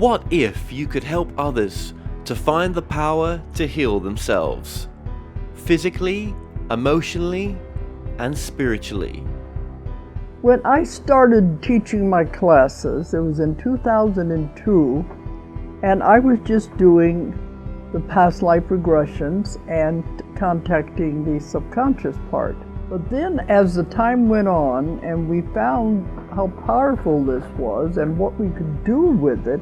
What if you could help others to find the power to heal themselves? Physically, emotionally, and spiritually. When I started teaching my classes, it was in 2002, and I was just doing the past life regressions and contacting the subconscious part. But then as the time went on and we found how powerful this was and what we could do with it,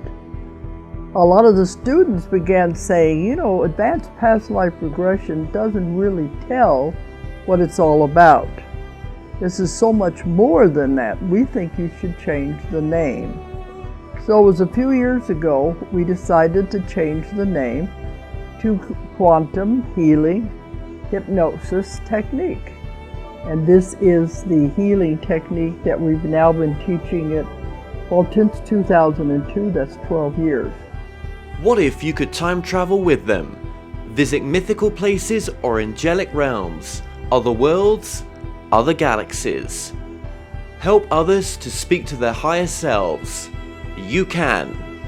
a lot of the students began saying, you know, advanced past life regression doesn't really tell what it's all about. This is so much more than that. We think you should change the name. So it was a few years ago we decided to change the name to Quantum Healing Hypnosis Technique. And this is the healing technique that we've now been teaching it, well, since 2002, that's 12 years. What if you could time travel with them? Visit mythical places or angelic realms, other worlds, other galaxies. Help others to speak to their higher selves. You can.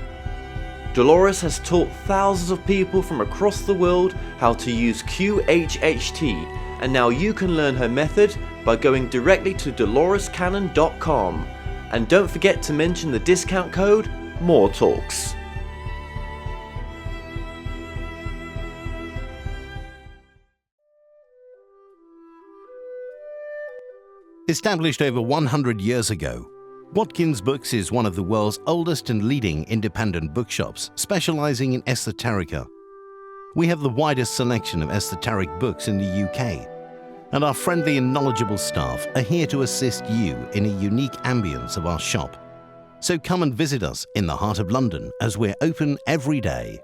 Dolores has taught thousands of people from across the world how to use QHHT, and now you can learn her method by going directly to dolorescannon.com. And don't forget to mention the discount code MORETALKS. Established over 100 years ago, Watkins Books is one of the world's oldest and leading independent bookshops specializing in esoterica. We have the widest selection of esoteric books in the UK, and our friendly and knowledgeable staff are here to assist you in a unique ambience of our shop. So come and visit us in the heart of London as we're open every day.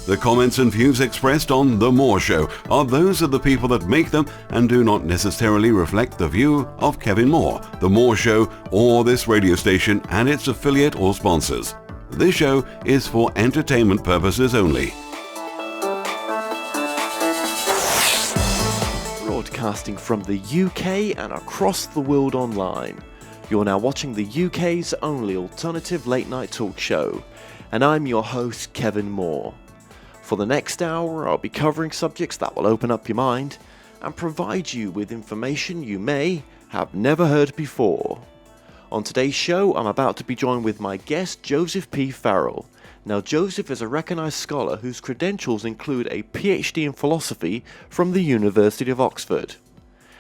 The comments and views expressed on The More Show are those of the people that make them and do not necessarily reflect the view of Kevin Moore, The More Show, or this radio station and its affiliate or sponsors. This show is for entertainment purposes only. Broadcasting from the UK and across the world online. You're now watching the UK's only alternative late night talk show, and I'm your host, Kevin Moore. For the next hour, I'll be covering subjects that will open up your mind and provide you with information you may have never heard before. On today's show, I'm about to be joined with my guest, Joseph P. Farrell. Now, Joseph is a recognized scholar whose credentials include a Ph.D. in philosophy from the University of Oxford.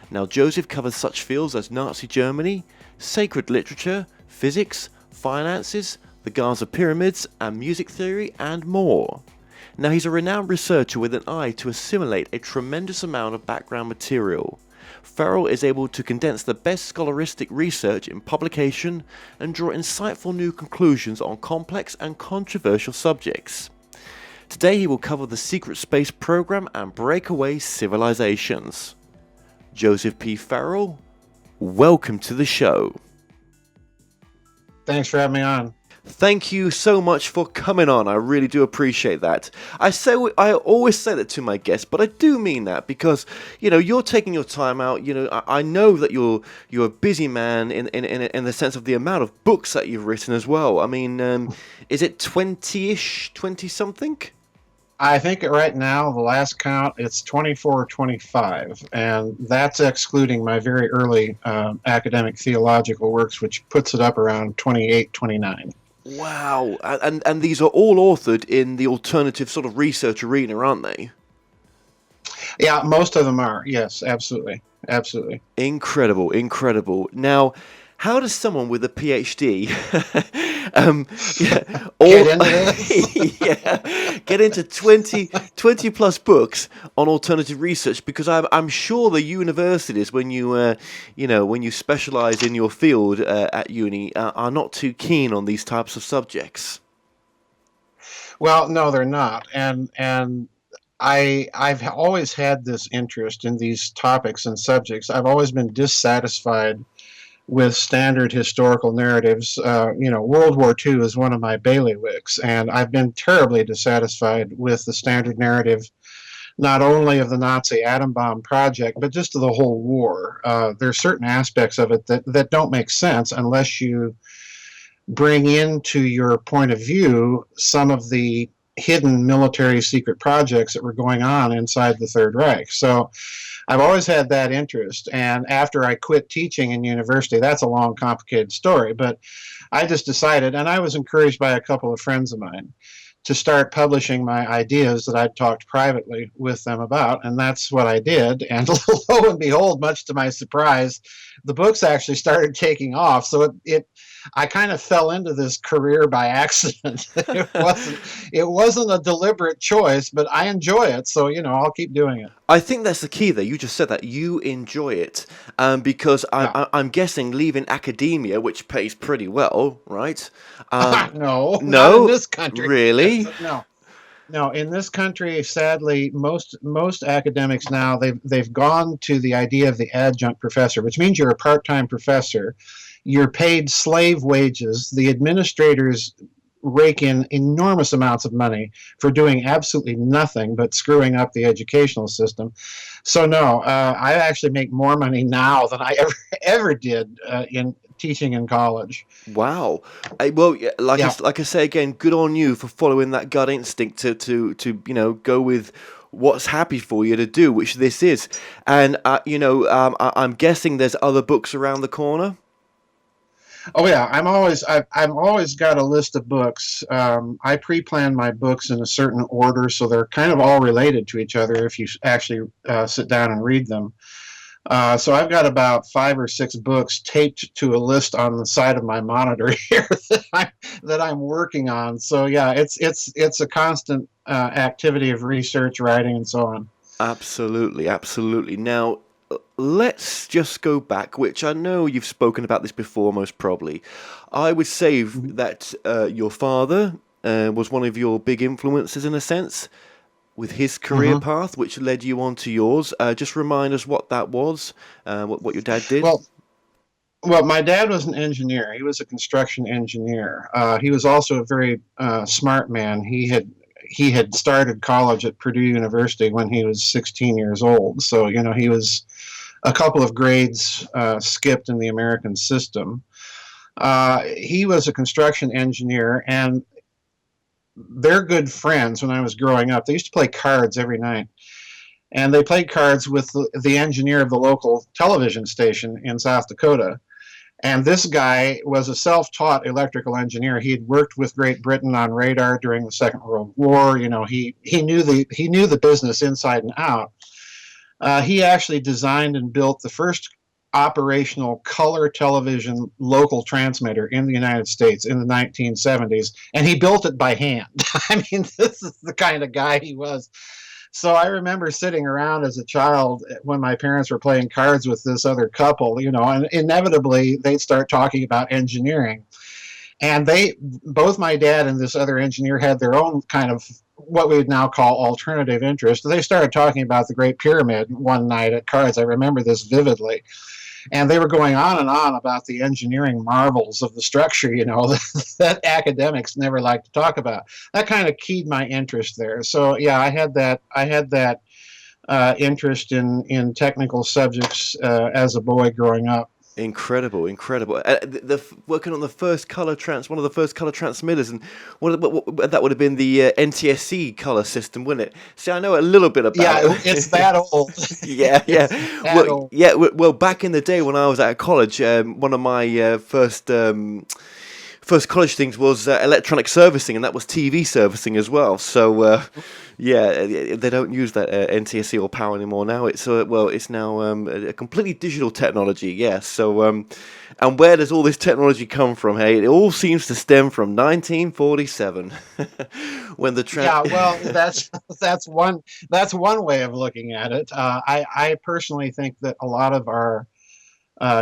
Now, Joseph covers such fields as Nazi Germany, sacred literature, physics, finances, the Giza pyramids, and music theory, and more. Now, he's a renowned researcher with an eye to assimilate a tremendous amount of background material. Farrell is able to condense the best scholaristic research in publication and draw insightful new conclusions on complex and controversial subjects. Today he will cover the secret space program and breakaway civilizations. Joseph P. Farrell, welcome to the show. Thanks for having me on. Thank you so much for coming on. I really do appreciate that. I always say that to my guests, but I do mean that because, you know, you're taking your time out. You know, I know that you're a busy man in the sense of the amount of books that you've written as well. I mean, is it 20-ish, 20-something? I think right now, the last count, it's 24 or 25, and that's excluding my very early academic theological works, which puts it up around 28, 29. Wow, and these are all authored in the alternative sort of research arena, aren't they? Yeah, most of them are. Yes, absolutely. Absolutely. Incredible. Now, how does someone with a PhD get into 20 plus books on alternative research? Because I'm sure the universities, when you specialize in your field at uni, are not too keen on these types of subjects. Well, no, they're not, and I've always had this interest in these topics and subjects. I've always been dissatisfied with standard historical narratives. World War II is one of my bailiwicks, and I've been terribly dissatisfied with the standard narrative, not only of the Nazi atom bomb project, but just of the whole war. There are certain aspects of it that don't make sense unless you bring into your point of view some of the hidden military secret projects that were going on inside the Third Reich. So I've always had that interest. And after I quit teaching in university, that's a long, complicated story, but I just decided, and I was encouraged by a couple of friends of mine, to start publishing my ideas that I'd talked privately with them about, and that's what I did. And lo and behold, much to my surprise, the books actually started taking off. So I kind of fell into this career by accident. It wasn't a deliberate choice, but I enjoy it, so I'll keep doing it. I think that's the key there. You just said that you enjoy it, because I'm guessing leaving academia, which pays pretty well, right? No, no, not in this country. Really? No. In this country, sadly, most academics now they've gone to the idea of the adjunct professor, which means you're a part-time professor. You're paid slave wages. The administrators rake in enormous amounts of money for doing absolutely nothing but screwing up the educational system. So no, I actually make more money now than I ever did in teaching in college. Wow. Like I say again, good on you for following that gut instinct to go with what's happy for you to do, which this is. And I'm guessing there's other books around the corner. Oh yeah, I'm always got a list of books. I pre-plan my books in a certain order, so they're kind of all related to each other if you actually sit down and read them. So I've got about 5 or 6 books taped to a list on the side of my monitor here that I'm working on. So yeah, it's a constant activity of research, writing, and so on. Absolutely. Now, let's just go back, which I know you've spoken about this before, most probably. I would say that your father was one of your big influences in a sense, with his career path, which led you on to yours. Just remind us what that was, what your dad did. Well, my dad was an engineer. He was a construction engineer. He was also a very smart man. He had started college at Purdue University when he was 16 years old. So, he was a couple of grades skipped in the American system. He was a construction engineer, and they're good friends when I was growing up. They used to play cards every night. And they played cards with the engineer of the local television station in South Dakota. And this guy was a self-taught electrical engineer. He had worked with Great Britain on radar during the Second World War. He knew the business inside and out. He actually designed and built the first operational color television local transmitter in the United States in the 1970s, and he built it by hand. I mean, this is the kind of guy he was. So I remember sitting around as a child when my parents were playing cards with this other couple, and inevitably they'd start talking about engineering. And both my dad and this other engineer had their own kind of what we would now call alternative interest. They started talking about the Great Pyramid one night at cards. I remember this vividly. And they were going on and on about the engineering marvels of the structure, that academics never like to talk about. That kind of keyed my interest there. So yeah, I had that interest in technical subjects as a boy growing up. Incredible. Working on the first one of the first color transmitters, and that would have been the NTSC color system, wouldn't it? See, I know a little bit about it. Yeah, it's that old. Yeah. Well, back in the day when I was at college, one of my first college things was electronic servicing, and that was TV servicing as well. So they don't use that NTSC or power anymore now. It's now a completely digital technology. Yeah. So and where does all this technology come from? Hey, it all seems to stem from 1947 when the that's one way of looking at it. I personally think that a lot of our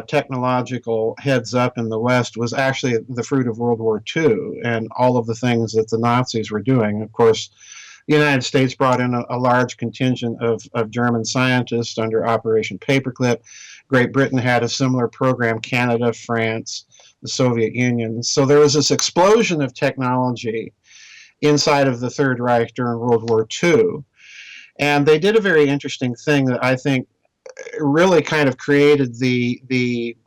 technological heads up in the West was actually the fruit of World War II and all of the things that the Nazis were doing. Of course, The United States brought in a large contingent of German scientists under Operation Paperclip. Great Britain had a similar program, Canada, France, the Soviet Union. So there was this explosion of technology inside of the Third Reich during World War II. And they did a very interesting thing that I think really kind of created the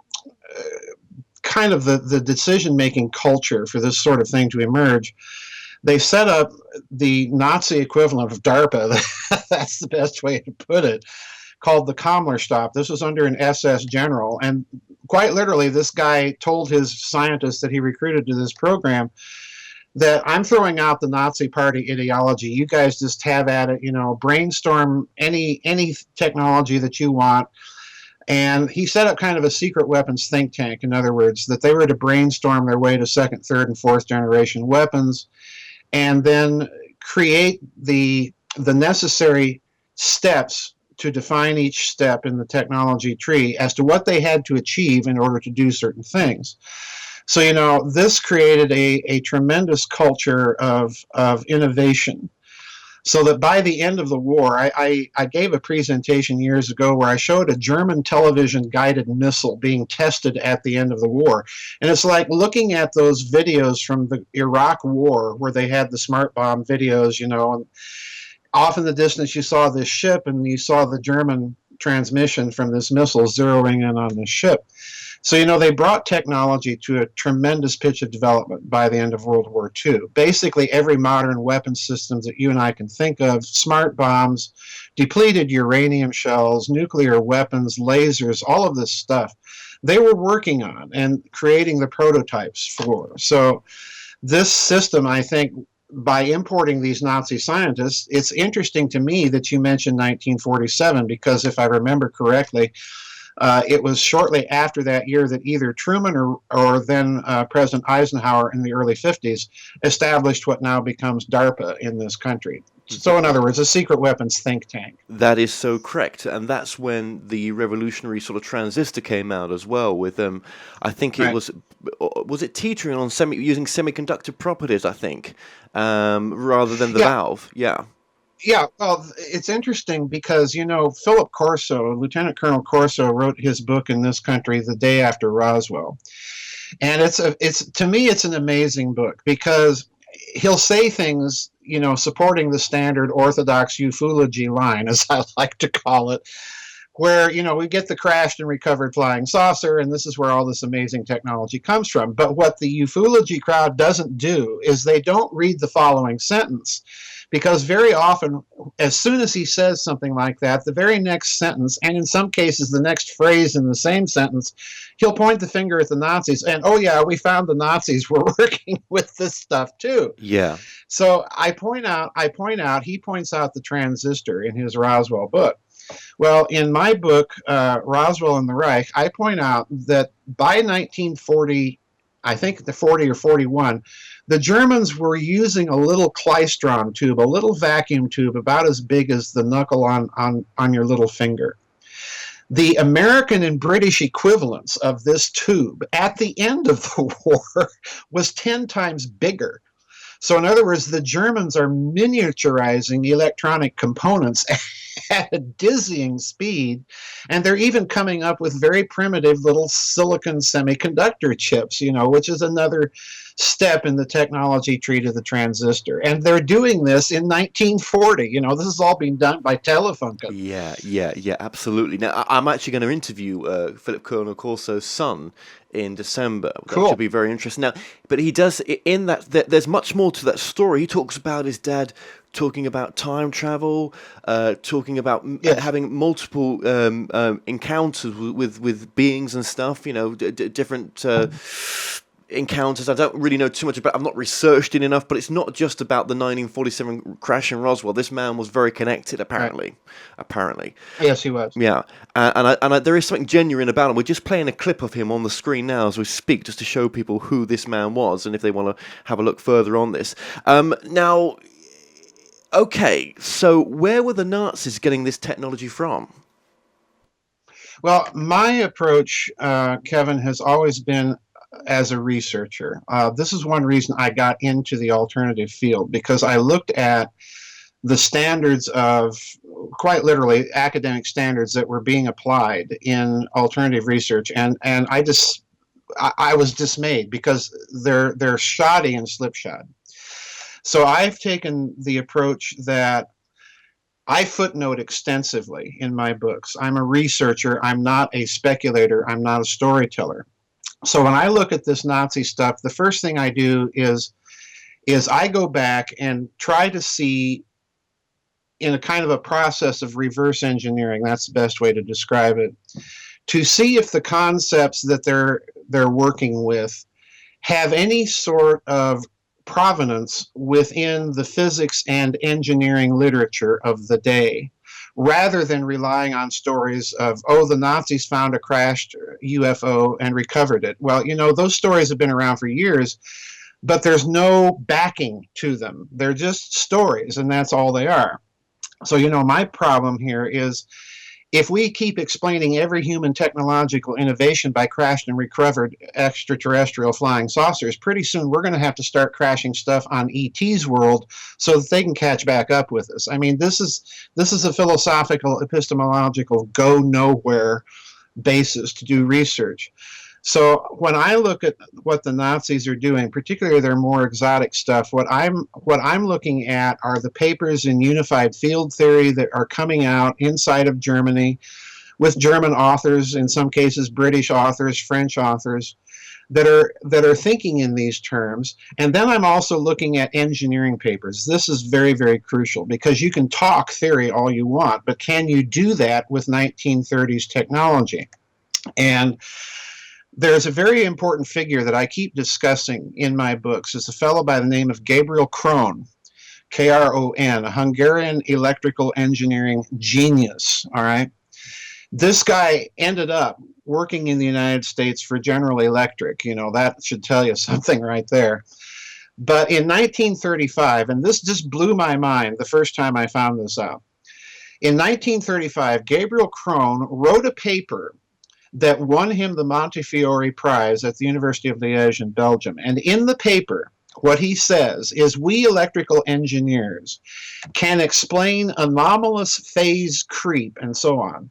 kind of the decision-making culture for this sort of thing to emerge. They set up the Nazi equivalent of DARPA, that's the best way to put it, called the Commercializing. This was under an SS general, and quite literally this guy told his scientists that he recruited to this program that I'm throwing out the Nazi party ideology. You guys just have at it, brainstorm any technology that you want. And he set up kind of a secret weapons think tank, in other words, that they were to brainstorm their way to second, third, and fourth generation weapons, and then create the necessary steps to define each step in the technology tree as to what they had to achieve in order to do certain things. So, this created a tremendous culture of innovation. So that by the end of the war, I gave a presentation years ago where I showed a German television guided missile being tested at the end of the war. And it's like looking at those videos from the Iraq war where they had the smart bomb videos, and off in the distance you saw this ship and you saw the German transmission from this missile zeroing in on the ship. So, they brought technology to a tremendous pitch of development by the end of World War II. Basically, every modern weapon system that you and I can think of, smart bombs, depleted uranium shells, nuclear weapons, lasers, all of this stuff, they were working on and creating the prototypes for. So this system, I think, by importing these Nazi scientists, it's interesting to me that you mentioned 1947, because if I remember correctly, it was shortly after that year that either Truman or then President Eisenhower in the early 50s established what now becomes DARPA in this country. So in other words, a secret weapons think tank. That is so correct, and that's when the revolutionary sort of transistor came out as well. With I think it was it teetering on using semiconductor properties, I think, rather than the valve. Yeah. Yeah, well, it's interesting because, Philip Corso, Lieutenant Colonel Corso, wrote his book in this country the day after Roswell. And to me, it's an amazing book because he'll say things, supporting the standard orthodox ufology line, as I like to call it, where, we get the crashed and recovered flying saucer, and this is where all this amazing technology comes from. But what the ufology crowd doesn't do is they don't read the following sentence. Because very often, as soon as he says something like that, the very next sentence, and in some cases the next phrase in the same sentence, he'll point the finger at the Nazis and, oh yeah, we found the Nazis were working with this stuff too. Yeah. So he points out the transistor in his Roswell book. Well, in my book, Roswell and the Reich, I point out that by 1940, I think the 40 or 41, the Germans were using a little klystron tube, a little vacuum tube about as big as the knuckle on your little finger. The American and British equivalents of this tube at the end of the war was 10 times bigger. So in other words, the Germans are miniaturizing electronic components at a dizzying speed, and they're even coming up with very primitive little silicon semiconductor chips, which is another step in the technology tree to the transistor. And they're doing this in 1940. This is all being done by telephone companies. Yeah, absolutely. Now, I'm actually going to interview Philip Colonel Corso's son in December. Cool. That should be very interesting. Now, but he does, in that, there's much more to that story. He talks about his dad talking about time travel, talking about having multiple encounters with beings and stuff, different encounters. I don't really know too much about. I've not researched it enough, but it's not just about the 1947 crash in Roswell. This man was very connected, apparently. Yes, he was. Yeah, and there is something genuine about him. We're just playing a clip of him on the screen now as we speak, just to show people who this man was, and if they want to have a look further on this. Now, okay, so where were the Nazis getting this technology from? Well, my approach, Kevin, has always been as a researcher. This is one reason I got into the alternative field, because I looked at the standards of, quite literally, academic standards that were being applied in alternative research, and I was dismayed because they're shoddy and slipshod. So I've taken the approach that I footnote extensively in my books. I'm a researcher. I'm not a speculator. I'm not a storyteller. So when I look at this Nazi stuff, the first thing I do is I go back and try to see, in a kind of a process of reverse engineering, that's the best way to describe it, to see if the concepts that they're working with have any sort of provenance within the physics and engineering literature of the day, rather than relying on stories of, oh, the Nazis found a crashed UFO and recovered it. Well, those stories have been around for years, but there's no backing to them. They're just stories, and that's all they are. So, my problem here is, if we keep explaining every human technological innovation by crashed and recovered extraterrestrial flying saucers, pretty soon we're going to have to start crashing stuff on ET's world so that they can catch back up with us. I mean, this is a philosophical, epistemological, go nowhere basis to do research. So when I look at what the Nazis are doing, particularly their more exotic stuff, what I'm looking at are the papers in unified field theory that are coming out inside of Germany with German authors, in some cases British authors, French authors, that are thinking in these terms. And then I'm also looking at engineering papers. This is very, very crucial, because you can talk theory all you want, but can you do that with 1930s technology? And there's a very important figure that I keep discussing in my books. It's a fellow by the name of Gabriel Kron, Kron, a Hungarian electrical engineering genius, all right? This guy ended up working in the United States for General Electric. That should tell you something right there. But in 1935, and this just blew my mind the first time I found this out, in 1935, Gabriel Kron wrote a paper that won him the Montefiore Prize at the University of Liège in Belgium. And in the paper, what he says is, we electrical engineers can explain anomalous phase creep and so on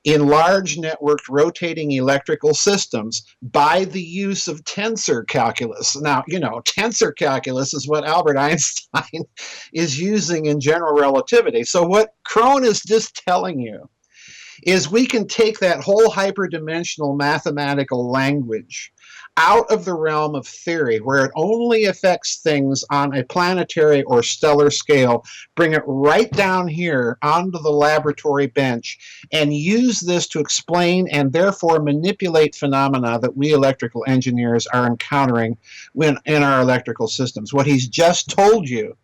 in large networked rotating electrical systems by the use of tensor calculus. Now, tensor calculus is what Albert Einstein is using in general relativity. So what Kron is just telling you is we can take that whole hyperdimensional mathematical language out of the realm of theory, where it only affects things on a planetary or stellar scale, bring it right down here onto the laboratory bench, and use this to explain and therefore manipulate phenomena that we electrical engineers are encountering in our electrical systems. What he's just told you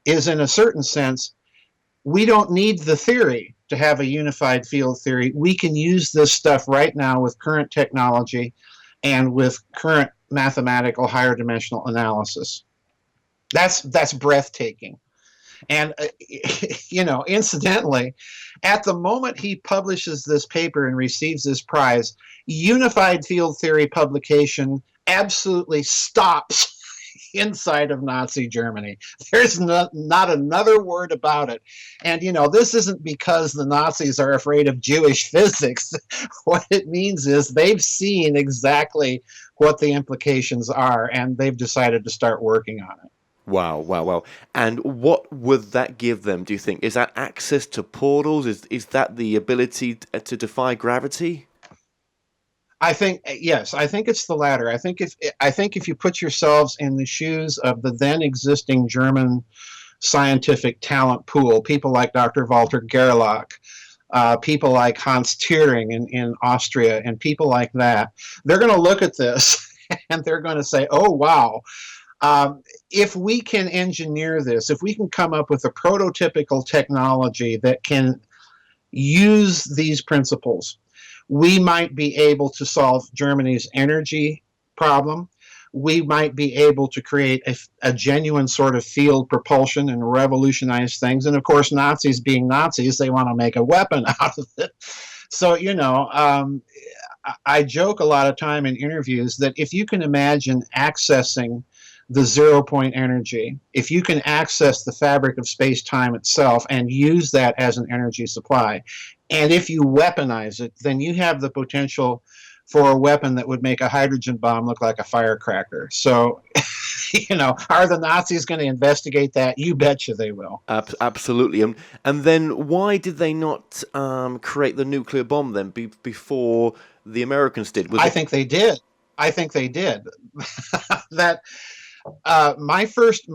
is, in a certain sense, we don't need the theory to have a unified field theory. We can use this stuff right now with current technology and with current mathematical higher dimensional analysis. That's breathtaking. And, incidentally, at the moment he publishes this paper and receives this prize, unified field theory publication absolutely stops inside of Nazi Germany. There's not another word about it. And, this isn't because the Nazis are afraid of Jewish physics. What it means is they've seen exactly what the implications are, and they've decided to start working on it. Wow. And what would that give them, do you think? Is that access to portals? Is that the ability to defy gravity? I think, yes, I think it's the latter. I think if you put yourselves in the shoes of the then existing German scientific talent pool, people like Dr. Walter Gerlach, people like Hans Thierring in Austria, and people like that, they're going to look at this and they're going to say, oh, wow, if we can engineer this, if we can come up with a prototypical technology that can use these principles, we might be able to solve Germany's energy problem. We might be able to create a genuine sort of field propulsion and revolutionize things. And of course, Nazis being Nazis, they want to make a weapon out of it. So, I joke a lot of time in interviews that if you can imagine accessing the 0 point energy, if you can access the fabric of space-time itself and use that as an energy supply, and if you weaponize it, then you have the potential for a weapon that would make a hydrogen bomb look like a firecracker. So, are the Nazis going to investigate that? You betcha they will. Absolutely. And then why did they not create the nuclear bomb then before the Americans did? I think they did. That my first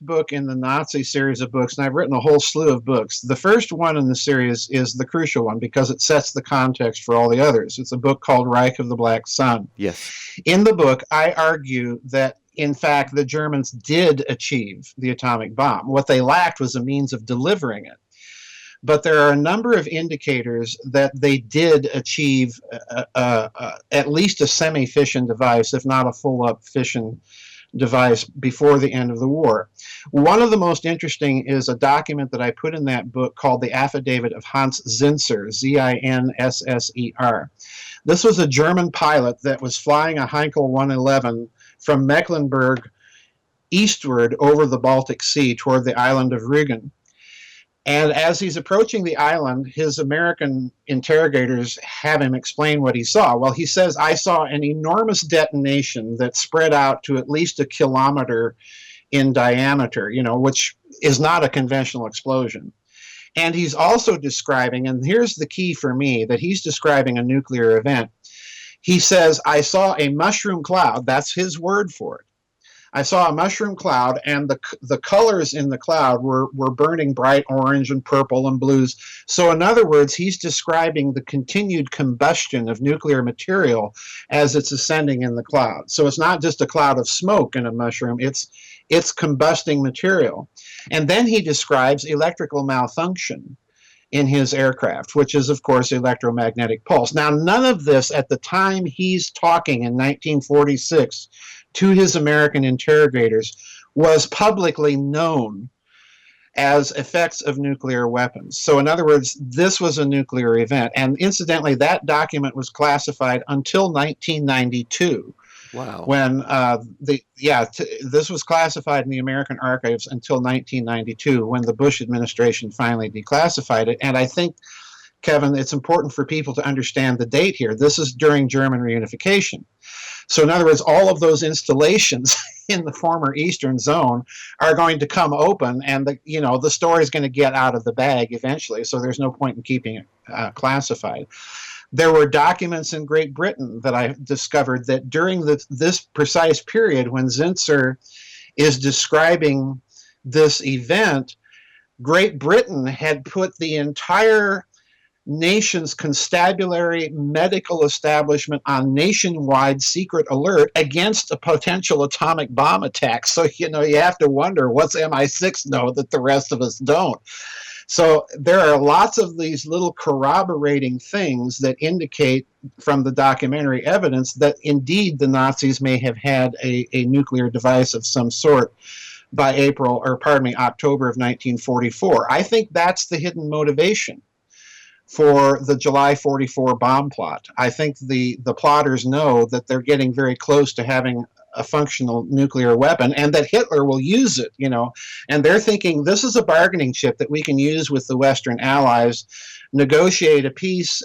book in the Nazi series of books, and I've written a whole slew of books. The first one in the series is the crucial one because it sets the context for all the others. It's a book called Reich of the Black Sun. Yes. In the book, I argue that, in fact, the Germans did achieve the atomic bomb. What they lacked was a means of delivering it. But there are a number of indicators that they did achieve at least a semi-fission device, if not a full-up fission device, before the end of the war. One of the most interesting is a document that I put in that book called the Affidavit of Hans Zinser, Z-I-N-S-S-E-R. This was a German pilot that was flying a Heinkel 111 from Mecklenburg eastward over the Baltic Sea toward the island of Rügen. And as he's approaching the island, his American interrogators have him explain what he saw. Well, he says, I saw an enormous detonation that spread out to at least 1 kilometer in diameter, which is not a conventional explosion. And he's also describing, and here's the key for me, that he's describing a nuclear event. He says, I saw a mushroom cloud. That's his word for it. I saw a mushroom cloud, and the colors in the cloud were burning bright orange and purple and blues. So in other words, he's describing the continued combustion of nuclear material as it's ascending in the cloud. So it's not just a cloud of smoke in a mushroom, it's combusting material. And then he describes electrical malfunction in his aircraft, which is, of course, electromagnetic pulse. Now, none of this at the time he's talking in 1946 to his American interrogators was publicly known as effects of nuclear weapons. So in other words, this was a nuclear event. And incidentally, that document was classified until 1992. Wow. When this was classified in the American archives until 1992, when the Bush administration finally declassified it. And I think, Kevin, it's important for people to understand the date here. This is during German reunification. So in other words, all of those installations in the former Eastern Zone are going to come open, and the story is going to get out of the bag eventually. So there's no point in keeping it classified. There were documents in Great Britain that I discovered that during this precise period when Zinser is describing this event, Great Britain had put the entire nation's constabulary medical establishment on nationwide secret alert against a potential atomic bomb attack. So, you have to wonder, what's MI6 know that the rest of us don't? So there are lots of these little corroborating things that indicate from the documentary evidence that indeed the Nazis may have had a nuclear device of some sort by October of 1944. I think that's the hidden motivation for the July 44 bomb plot. I think the plotters know that they're getting very close to having a functional nuclear weapon, and that Hitler will use it, and they're thinking this is a bargaining chip that we can use with the Western allies, negotiate a peace,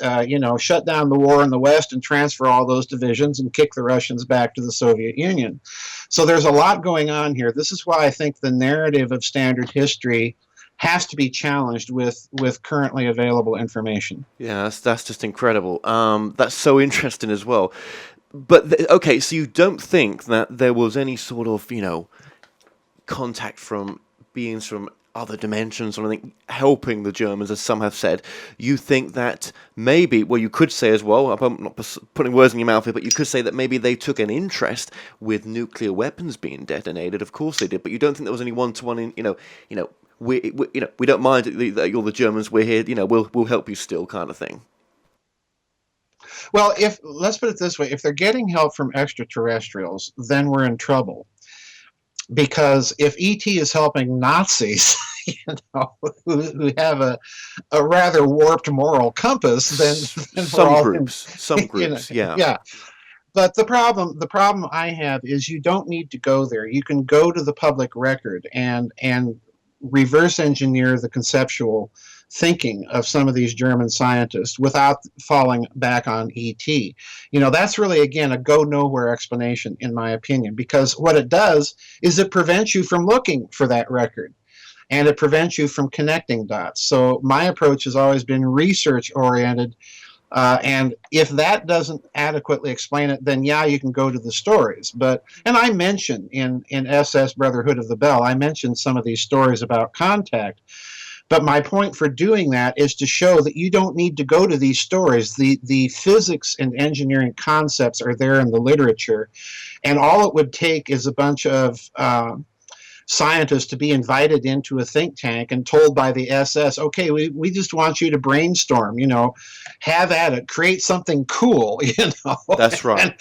shut down the war in the West and transfer all those divisions and kick the Russians back to the Soviet Union. So there's a lot going on here. This is why I think the narrative of standard history has to be challenged with currently available information. Yeah, that's just incredible. That's so interesting as well. But, okay, so you don't think that there was any sort of, contact from beings from other dimensions or anything helping the Germans, as some have said? You think that maybe, well, you could say as well, I'm not putting words in your mouth here, but you could say that maybe they took an interest with nuclear weapons being detonated. Of course they did, but you don't think there was any one-to-one in, we don't mind that you're the Germans, we're here, we'll help you still kind of thing. Well, let's put it this way, if they're getting help from extraterrestrials, then we're in trouble. Because if ET is helping Nazis, who have a rather warped moral compass, then some groups, yeah. But the problem I have is you don't need to go there. You can go to the public record and reverse engineer the conceptual thinking of some of these German scientists without falling back on ET. That's really, again, a go nowhere explanation, in my opinion, because what it does is it prevents you from looking for that record, and it prevents you from connecting dots. So my approach has always been research oriented. And if that doesn't adequately explain it, then yeah, you can go to the stories. And I mentioned in SS Brotherhood of the Bell, I mentioned some of these stories about contact. But my point for doing that is to show that you don't need to go to these stories. The physics and engineering concepts are there in the literature, and all it would take is a bunch of scientists to be invited into a think tank and told by the SS, okay, we just want you to brainstorm, have at it, create something cool, That's right. And,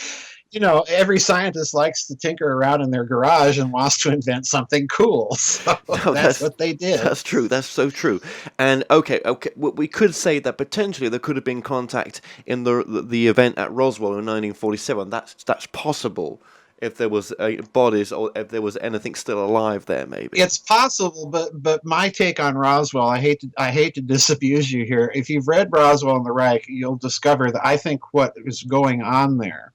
every scientist likes to tinker around in their garage and wants to invent something cool. So No, that's what they did. That's true. That's so true. And okay, we could say that potentially there could have been contact in the event at Roswell in 1947. That's possible if there was bodies or if there was anything still alive there, maybe. It's possible, but my take on Roswell, I hate to disabuse you here. If you've read Roswell and the Reich, you'll discover that I think what is going on there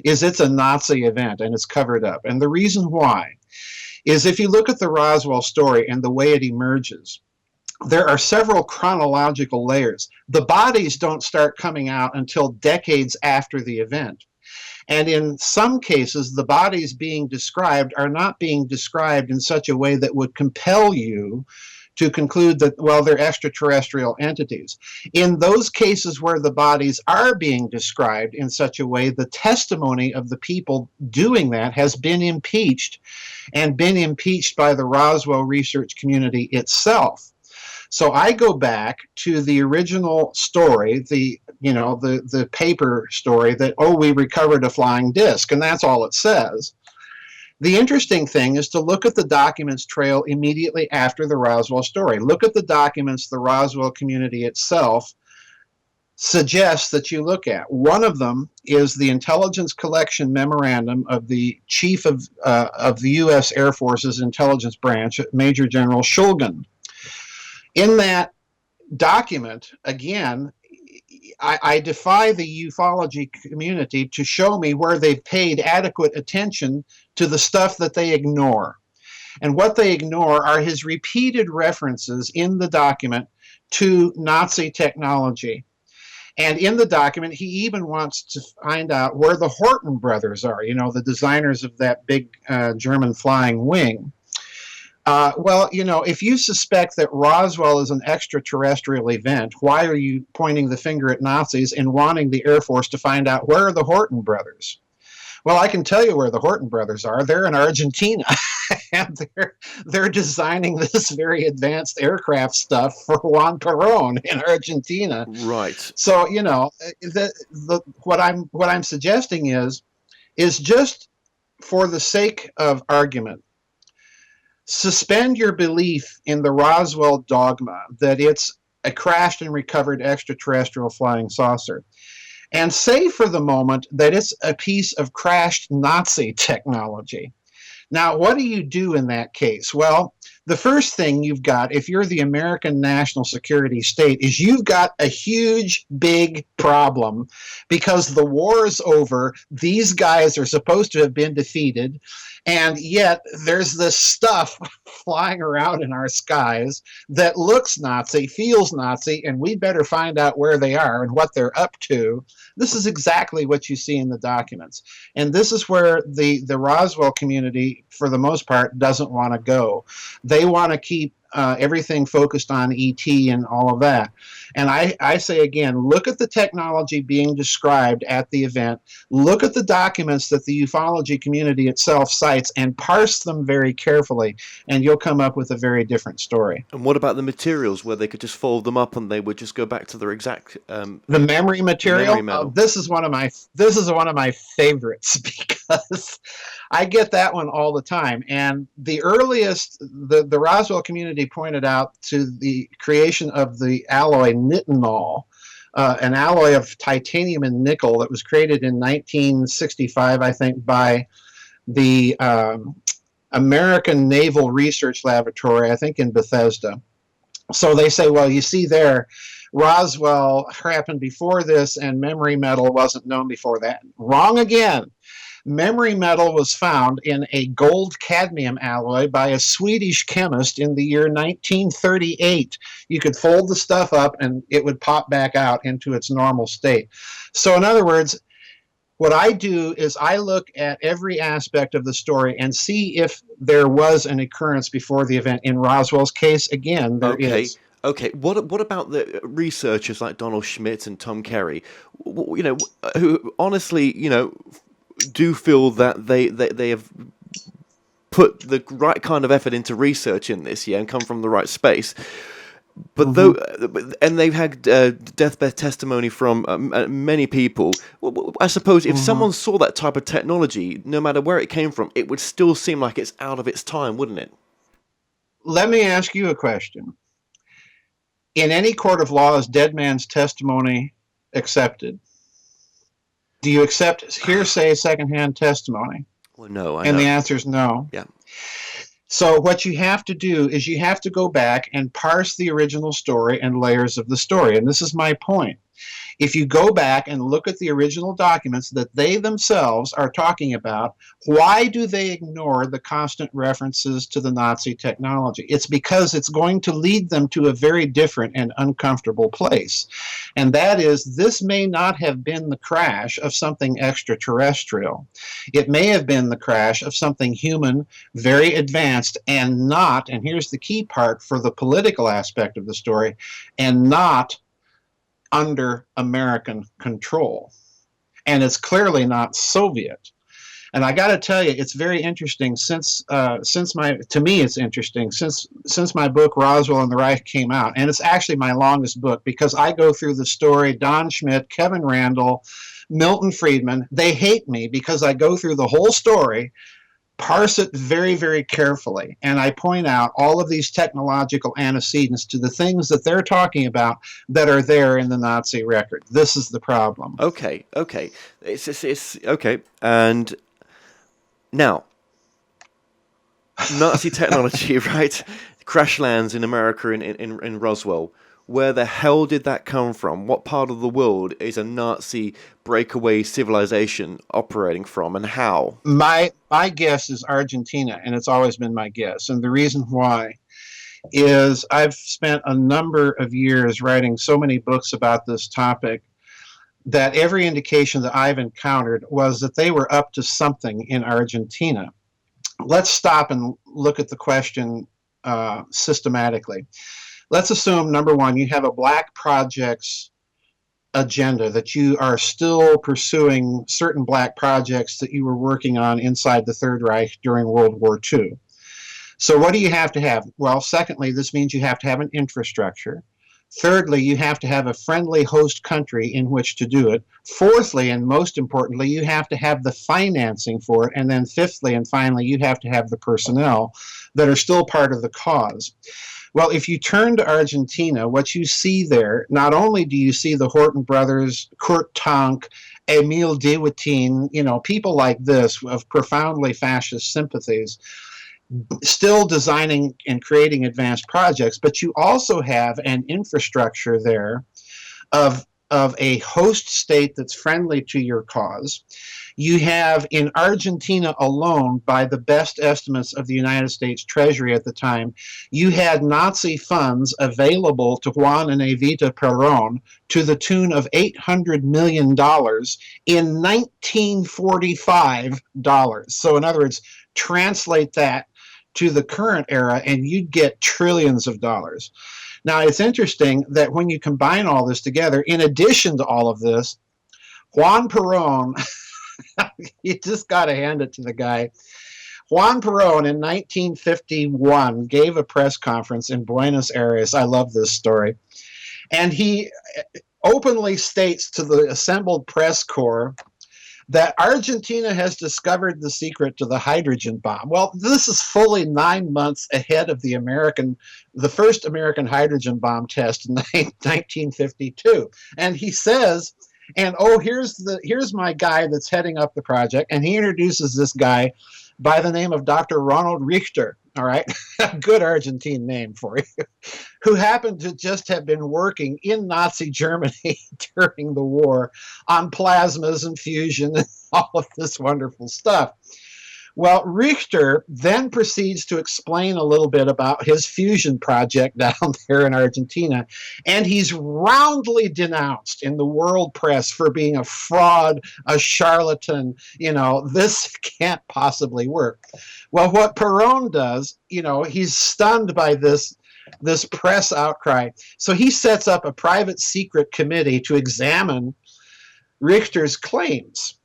is it's a Nazi event and it's covered up. And the reason why is if you look at the Roswell story and the way it emerges, there are several chronological layers. The bodies don't start coming out until decades after the event. And in some cases, the bodies being described are not being described in such a way that would compel you to conclude that, well, they're extraterrestrial entities. In those cases where the bodies are being described in such a way, the testimony of the people doing that has been impeached, and been impeached by the Roswell research community itself. So I go back to the original story, the paper story that, we recovered a flying disc, and that's all it says. The interesting thing is to look at the documents trail immediately after the Roswell story. Look at the documents the Roswell community itself suggests that you look at. One of them is the Intelligence Collection Memorandum of the Chief of the U.S. Air Force's Intelligence Branch, Major General Shulgin. In that document, again, I defy the ufology community to show me where they've paid adequate attention to the stuff that they ignore. And what they ignore are his repeated references in the document to Nazi technology. And in the document, he even wants to find out where the Horton brothers are, the designers of that big German flying wing. If you suspect that Roswell is an extraterrestrial event, why are you pointing the finger at Nazis and wanting the Air Force to find out where are the Horton brothers? Well, I can tell you where the Horton brothers are. They're in Argentina, and they're designing this very advanced aircraft stuff for Juan Perón in Argentina. Right. So what I'm suggesting is just for the sake of argument, suspend your belief in the Roswell dogma that it's a crashed and recovered extraterrestrial flying saucer, and say for the moment that it's a piece of crashed Nazi technology. Now, what do you do in that case? Well, the first thing you've got, if you're the American national security state, is you've got a huge, big problem because the war is over. These guys are supposed to have been defeated, and yet there's this stuff flying around in our skies that looks Nazi, feels Nazi, and we better find out where they are and what they're up to. This is exactly what you see in the documents. And this is where the Roswell community, for the most part, doesn't want to go. They want to keep everything focused on ET and all of that. And I say again, look at the technology being described at the event. Look at the documents that the ufology community itself cites and parse them very carefully, and you'll come up with a very different story. And what about the materials where they could just fold them up and they would just go back to their exact the memory material? This is one of my favorites because I get that one all the time. And the earliest, the Roswell community pointed out to the creation of the alloy nitinol an alloy of titanium and nickel that was created in 1965, I think, by the American Naval Research Laboratory, I think in Bethesda. So they say, well, you see there, Roswell happened before this and memory metal wasn't known before that. Wrong again. Memory metal was found in a gold cadmium alloy by a Swedish chemist in the year 1938. You could fold the stuff up and it would pop back out into its normal state. So in other words, what I do is I look at every aspect of the story and see if there was an occurrence before the event. In Roswell's case, again, there is. Okay. What about the researchers like Donald Schmidt and Tom Kerry, who honestly, do feel that they have put the right kind of effort into research in this, and come from the right space. But though, and they've had deathbed testimony from many people. Well, I suppose if someone saw that type of technology, no matter where it came from, it would still seem like it's out of its time, wouldn't it? Let me ask you a question. In any court of law, is dead man's testimony accepted? Do you accept hearsay secondhand testimony? Well, no. And the answer is no. Yeah. So what you have to do is you have to go back and parse the original story and layers of the story. And this is my point. If you go back and look at the original documents that they themselves are talking about, why do they ignore the constant references to the Nazi technology? It's because it's going to lead them to a very different and uncomfortable place. And that is, this may not have been the crash of something extraterrestrial. It may have been the crash of something human, very advanced, and not, and here's the key part for the political aspect of the story, and not under American control. And it's clearly not Soviet. And I got to tell you, it's very interesting since my book Roswell and the Reich came out, and it's actually my longest book because I go through the story. Don Schmidt, Kevin Randall, Milton Friedman, they hate me because I go through the whole story, parse it very, very carefully, and I point out all of these technological antecedents to the things that they're talking about that are there in the Nazi record. This is the problem. Okay. It's okay. And now, Nazi technology, right? Crash lands in America in Roswell. Where the hell did that come from? What part of the world is a Nazi breakaway civilization operating from, and how? My guess is Argentina, and it's always been my guess. And the reason why is I've spent a number of years writing so many books about this topic that every indication that I've encountered was that they were up to something in Argentina. Let's stop and look at the question systematically. Let's assume, number one, you have a black projects agenda, that you are still pursuing certain black projects that you were working on inside the Third Reich during World War II. So what do you have to have? Well, secondly, this means you have to have an infrastructure. Thirdly, you have to have a friendly host country in which to do it. Fourthly, and most importantly, you have to have the financing for it. And then fifthly and finally, you have to have the personnel that are still part of the cause. Well, if you turn to Argentina, what you see there, not only do you see the Horton brothers, Kurt Tank, Emil Dewitin, people like this of profoundly fascist sympathies, still designing and creating advanced projects, but you also have an infrastructure there of a host state that's friendly to your cause. You have in Argentina alone, by the best estimates of the United States Treasury at the time, you had Nazi funds available to Juan and Evita Perón to the tune of $800 million in 1945 dollars. So in other words, translate that to the current era and you'd get trillions of dollars. Now, it's interesting that when you combine all this together, in addition to all of this, Juan Perón, you just got to hand it to the guy. Juan Perón in 1951 gave a press conference in Buenos Aires. I love this story. And he openly states to the assembled press corps, that Argentina has discovered the secret to the hydrogen bomb. Well, this is fully 9 months ahead of the first American hydrogen bomb test in 1952. And he says, and here's my guy that's heading up the project, and he introduces this guy by the name of Dr. Ronald Richter. All right, a good Argentine name for you, who happened to just have been working in Nazi Germany during the war on plasmas and fusion and all of this wonderful stuff. Well, Richter then proceeds to explain a little bit about his fusion project down there in Argentina, and he's roundly denounced in the world press for being a fraud, a charlatan. This can't possibly work. Well, what Perón does, he's stunned by this press outcry. So he sets up a private secret committee to examine Richter's claims.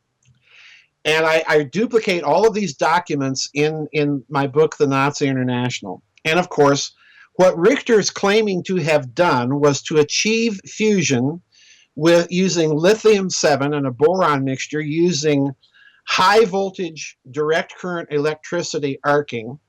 And I duplicate all of these documents in my book, The Nazi International. And of course, what Richter's claiming to have done was to achieve fusion with using lithium-7 and a boron mixture using high voltage direct current electricity arcing,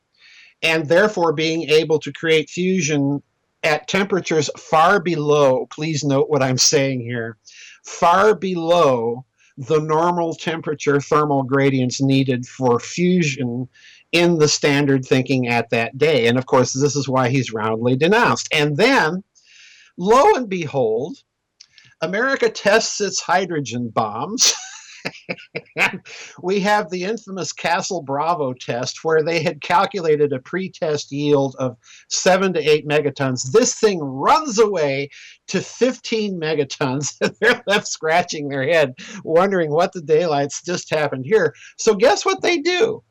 and therefore being able to create fusion at temperatures far below, please note what I'm saying here, far below the normal temperature thermal gradients needed for fusion in the standard thinking at that day. And of course, this is why he's roundly denounced. And then, lo and behold, America tests its hydrogen bombs. We have the infamous Castle Bravo test where they had calculated a pre-test yield of 7 to 8 megatons. This thing runs away to 15 megatons, and they're left scratching their head, wondering what the daylights just happened here. So guess what they do?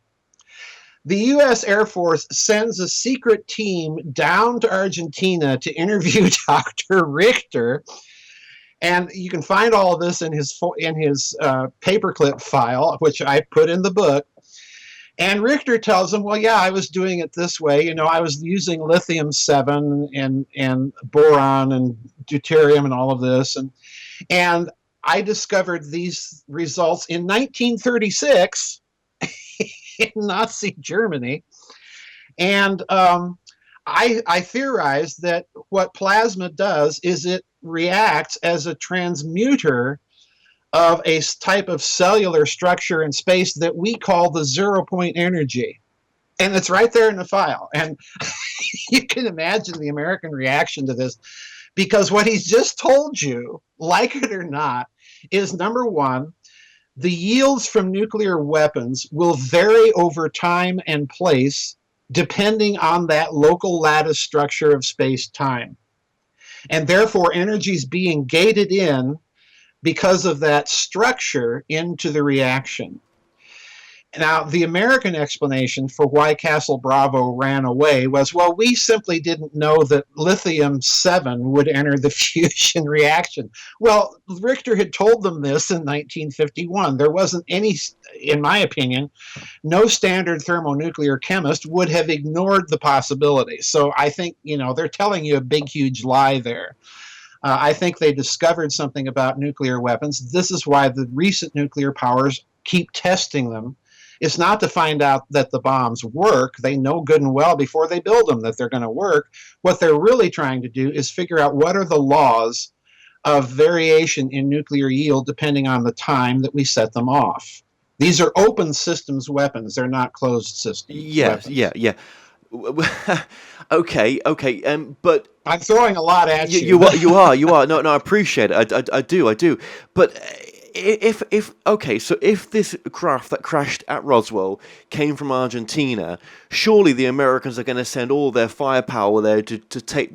The U.S. Air Force sends a secret team down to Argentina to interview Dr. Richter. And you can find all of this in his paperclip file, which I put in the book. And Richter tells them, well, yeah, I was doing it this way. I was using lithium-7 and boron and deuterium and all of this. And I discovered these results in 1936 in Nazi Germany. And I theorized that what plasma does is it reacts as a transmuter of a type of cellular structure in space that we call the 0-point energy. And it's right there in the file. And you can imagine the American reaction to this, because what he's just told you, like it or not, is number one, the yields from nuclear weapons will vary over time and place depending on that local lattice structure of space-time. And therefore, energy is being gated in because of that structure into the reaction. Now, the American explanation for why Castle Bravo ran away was, well, we simply didn't know that lithium-7 would enter the fusion reaction. Well, Richter had told them this in 1951. There wasn't any, in my opinion, no standard thermonuclear chemist would have ignored the possibility. So I think, they're telling you a big, huge lie there. I think they discovered something about nuclear weapons. This is why the recent nuclear powers keep testing them. It's not to find out that the bombs work. They know good and well before they build them that they're going to work. What they're really trying to do is figure out what are the laws of variation in nuclear yield depending on the time that we set them off. These are open systems weapons. They're not closed systems weapons. Yeah. Okay. But I'm throwing a lot at you. You are. No, I appreciate it. I do. But if this craft that crashed at Roswell came from Argentina, surely the Americans are going to send all their firepower there to take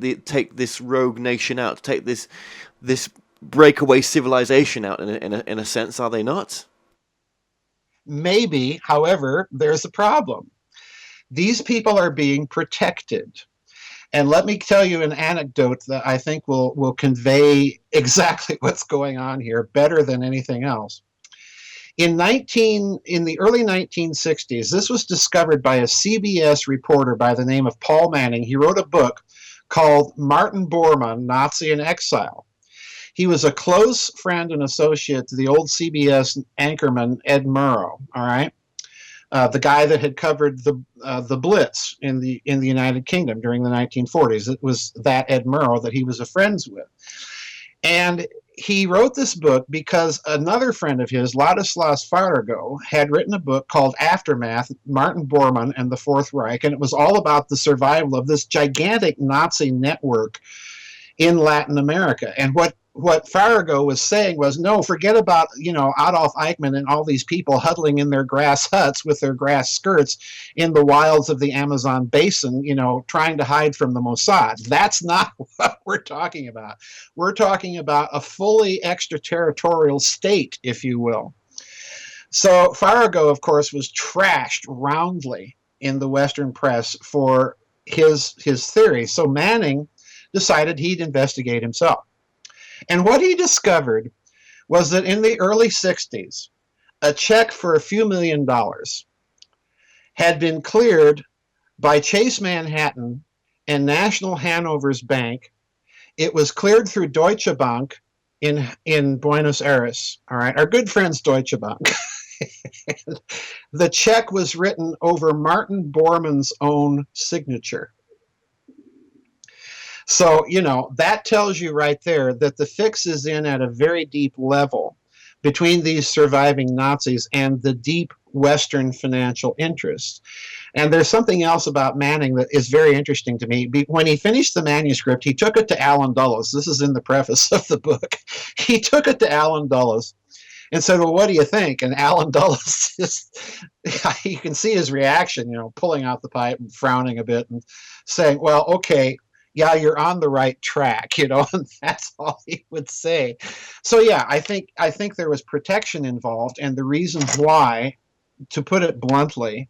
this rogue nation out, to take this breakaway civilization out in a sense, are they not? Maybe, however, there's a problem. These people are being protected. And let me tell you an anecdote that I think will convey exactly what's going on here better than anything else. In the early 1960s, this was discovered by a CBS reporter by the name of Paul Manning. He wrote a book called Martin Bormann, Nazi in Exile. He was a close friend and associate to the old CBS anchorman Ed Murrow. All right, the guy that had covered the Blitz in the United Kingdom during the 1940s. It was that Ed Murrow that he was friends with, and he wrote this book because another friend of his, Ladislas Farrell, had written a book called Aftermath, Martin Bormann and the Fourth Reich, and it was all about the survival of this gigantic Nazi network in Latin America. And what Farrago was saying was, no, forget about, Adolf Eichmann and all these people huddling in their grass huts with their grass skirts in the wilds of the Amazon basin, trying to hide from the Mossad. That's not what we're talking about. We're talking about a fully extraterritorial state, if you will. So Farrago, of course, was trashed roundly in the Western press for his theory. So Manning decided he'd investigate himself. And what he discovered was that in the early 60s, a check for a few $1 million had been cleared by Chase Manhattan and National Hanover's Bank. It was cleared through Deutsche Bank in Buenos Aires. All right, our good friends Deutsche Bank. The check was written over Martin Bormann's own signature. So, that tells you right there that the fix is in at a very deep level between these surviving Nazis and the deep Western financial interests. And there's something else about Manning that is very interesting to me. When he finished the manuscript, he took it to Alan Dulles. This is in the preface of the book. He took it to Alan Dulles and said, well, what do you think? And Alan Dulles, you can see his reaction, pulling out the pipe and frowning a bit and saying, well, okay, yeah, you're on the right track, and that's all he would say. So yeah, I think there was protection involved, and the reason why, to put it bluntly,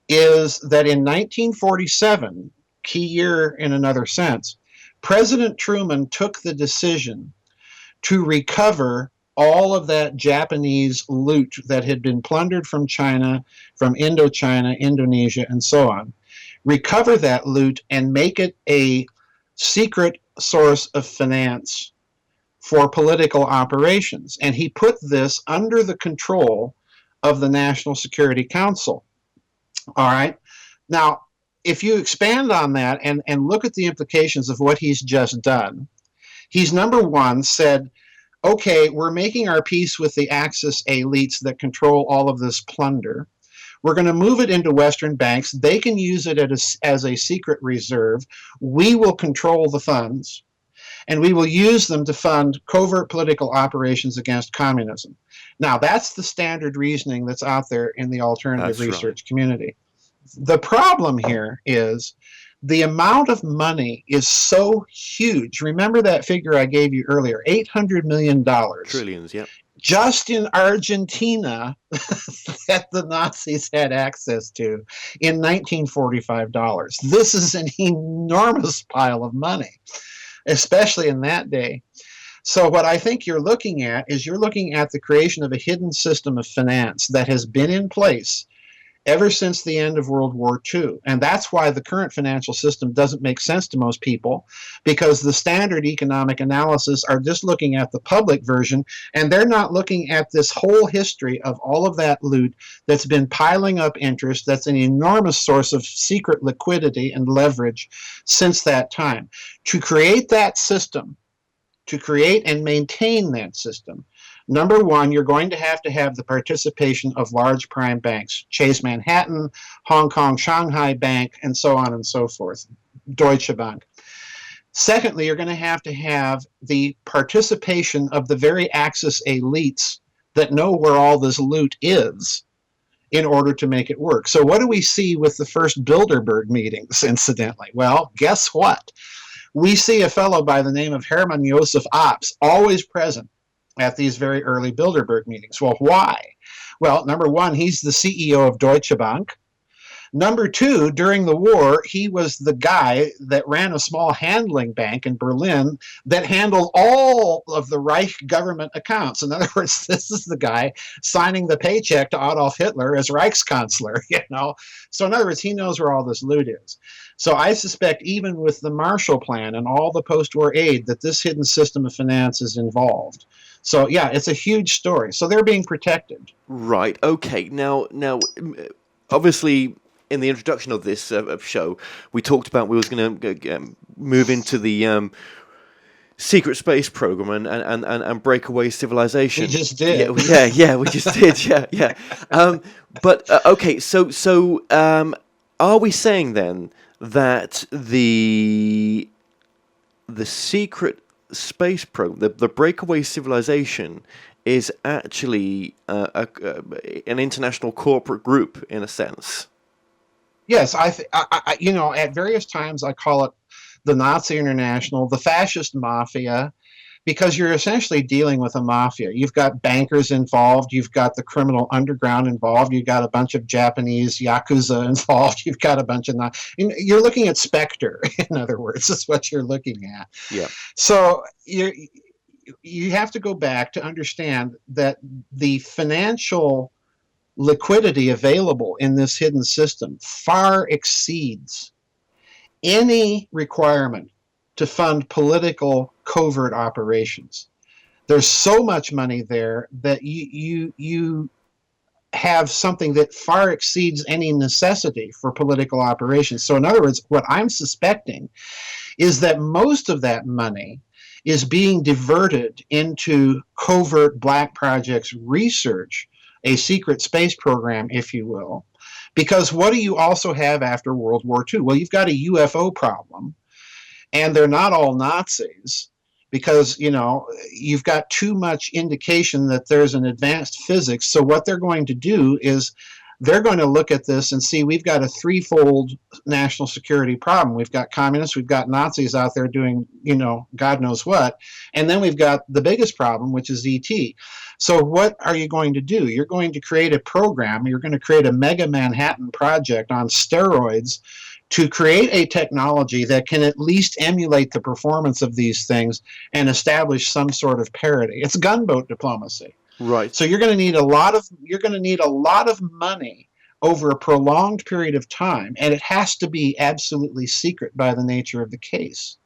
is that in 1947, key year in another sense, President Truman took the decision to recover all of that Japanese loot that had been plundered from China, from Indochina, Indonesia, and so on. Recover that loot and make it a secret source of finance for political operations. And he put this under the control of the National Security Council. All right. Now, if you expand on that and look at the implications of what he's just done, he's, number one, said, okay, we're making our peace with the Axis elites that control all of this plunder. We're going to move it into Western banks. They can use it as a secret reserve. We will control the funds, and we will use them to fund covert political operations against communism. Now, that's the standard reasoning that's out there in the alternative research community. The problem here is the amount of money is so huge. Remember that figure I gave you earlier, $800 million. Trillions, yeah. Just in Argentina that the Nazis had access to in 1945 dollars. This is an enormous pile of money, especially in that day. So what I think you're looking at is you're looking at the creation of a hidden system of finance that has been in place ever since the end of World War II. And that's why the current financial system doesn't make sense to most people, because the standard economic analysis are just looking at the public version, and they're not looking at this whole history of all of that loot that's been piling up interest, that's an enormous source of secret liquidity and leverage since that time. To create that system, to create and maintain that system, number one, you're going to have the participation of large prime banks, Chase Manhattan, Hong Kong, Shanghai Bank, and so on and so forth, Deutsche Bank. Secondly, you're going to have the participation of the very Axis elites that know where all this loot is in order to make it work. So what do we see with the first Bilderberg meetings, incidentally? Well, guess what? We see a fellow by the name of Hermann Josef Abs always present at these very early Bilderberg meetings. Well, why? Well, number one, he's the CEO of Deutsche Bank. Number two, during the war, he was the guy that ran a small handling bank in Berlin that handled all of the Reich government accounts. In other words, this is the guy signing the paycheck to Adolf Hitler as Reichskanzler, you know. So in other words, he knows where all this loot is. So I suspect even with the Marshall Plan and all the post-war aid that this hidden system of finance is involved. So yeah, it's a huge story. So they're being protected. Right. Okay. Now, obviously, in the introduction of this show, we talked about we was going to move into the secret space program and breakaway civilization. We just did. Yeah, we just did. Yeah. But okay, so are we saying then that the secret space program, the breakaway civilization, is actually an international corporate group in a sense? Yes, I you know, at various times I call it the Nazi International, the fascist mafia, because you're essentially dealing with a mafia. You've got bankers involved, you've got the criminal underground involved, you've got a bunch of Japanese yakuza involved, you've got a bunch of you're looking at Spectre, in other words, is what you're looking at. Yeah. So you have to go back to understand that the financial liquidity available in this hidden system far exceeds any requirement to fund political covert operations. There's so much money there that you have something that far exceeds any necessity for political operations. So in other words, what I'm suspecting is that most of that money is being diverted into covert black projects research, a secret space program, if you will. Because what do you also have after World War II? Well, you've got a UFO problem, and they're not all Nazis, because, you know, you've got too much indication that there's an advanced physics. So what they're going to do is they're going to look at this and see we've got a threefold national security problem. We've got communists, we've got Nazis out there doing, you know, God knows what, and then we've got the biggest problem, which is ET. So what are you going to do? You're going to create a program, you're going to create a mega Manhattan project on steroids to create a technology that can at least emulate the performance of these things and establish some sort of parity. It's gunboat diplomacy. Right. So you're going to need a lot of money over a prolonged period of time, and it has to be absolutely secret by the nature of the case.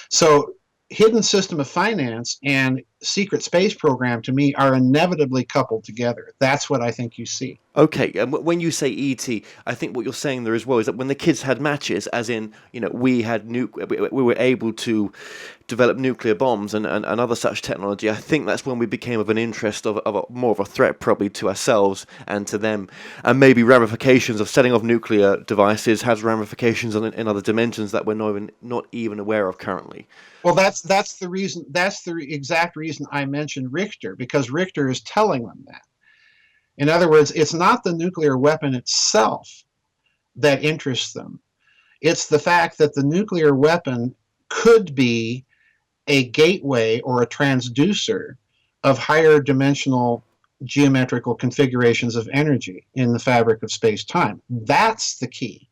So hidden system of finance and secret space program, to me, are inevitably coupled together. That's what I think you see. Okay, and when you say ET, I think what you're saying there as well is that when the kids had matches, as in, you know, we were able to develop nuclear bombs and other such technology, I think that's when we became of an interest of more of a threat probably to ourselves and to them, and maybe ramifications of setting off nuclear devices has ramifications in other dimensions that we're not even aware of currently. Well, that's the reason. That's the exact reason I mentioned Richter, because Richter is telling them that. In other words, it's not the nuclear weapon itself that interests them. It's the fact that the nuclear weapon could be a gateway or a transducer of higher dimensional geometrical configurations of energy in the fabric of space-time. That's the key.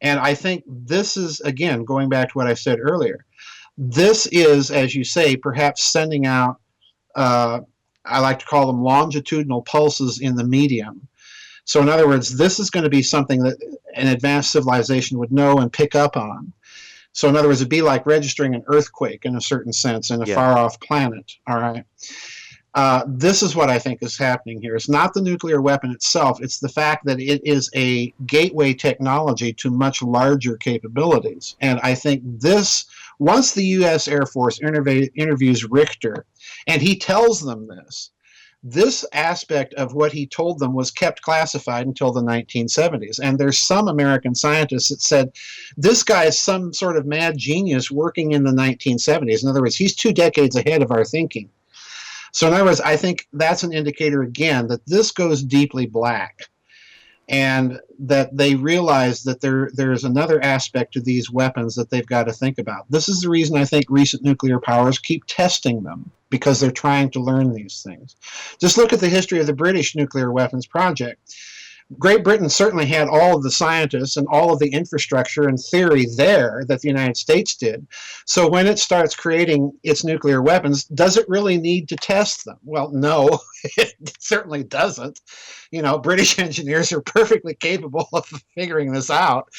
And I think this is, again, going back to what I said earlier, this is, as you say, perhaps sending out, I like to call them longitudinal pulses in the medium. So in other words, this is going to be something that an advanced civilization would know and pick up on. So in other words, it'd be like registering an earthquake in a certain sense in a far-off planet, all right? This is what I think is happening here. It's not the nuclear weapon itself. It's the fact that it is a gateway technology to much larger capabilities. And I think this, once the U.S. Air Force interviews Richter, and he tells them this aspect of what he told them was kept classified until the 1970s. And there's some American scientists that said, this guy is some sort of mad genius working in the 1970s. In other words, he's 2 decades ahead of our thinking. So in other words, I think that's an indicator, again, that this goes deeply black, and that they realize that there's another aspect to these weapons that they've got to think about. This is the reason I think recent nuclear powers keep testing them, because they're trying to learn these things. Just look at the history of the British nuclear weapons project. Great Britain certainly had all of the scientists and all of the infrastructure and theory there that the United States did. So when it starts creating its nuclear weapons, does it really need to test them? Well, no, it certainly doesn't. British engineers are perfectly capable of figuring this out.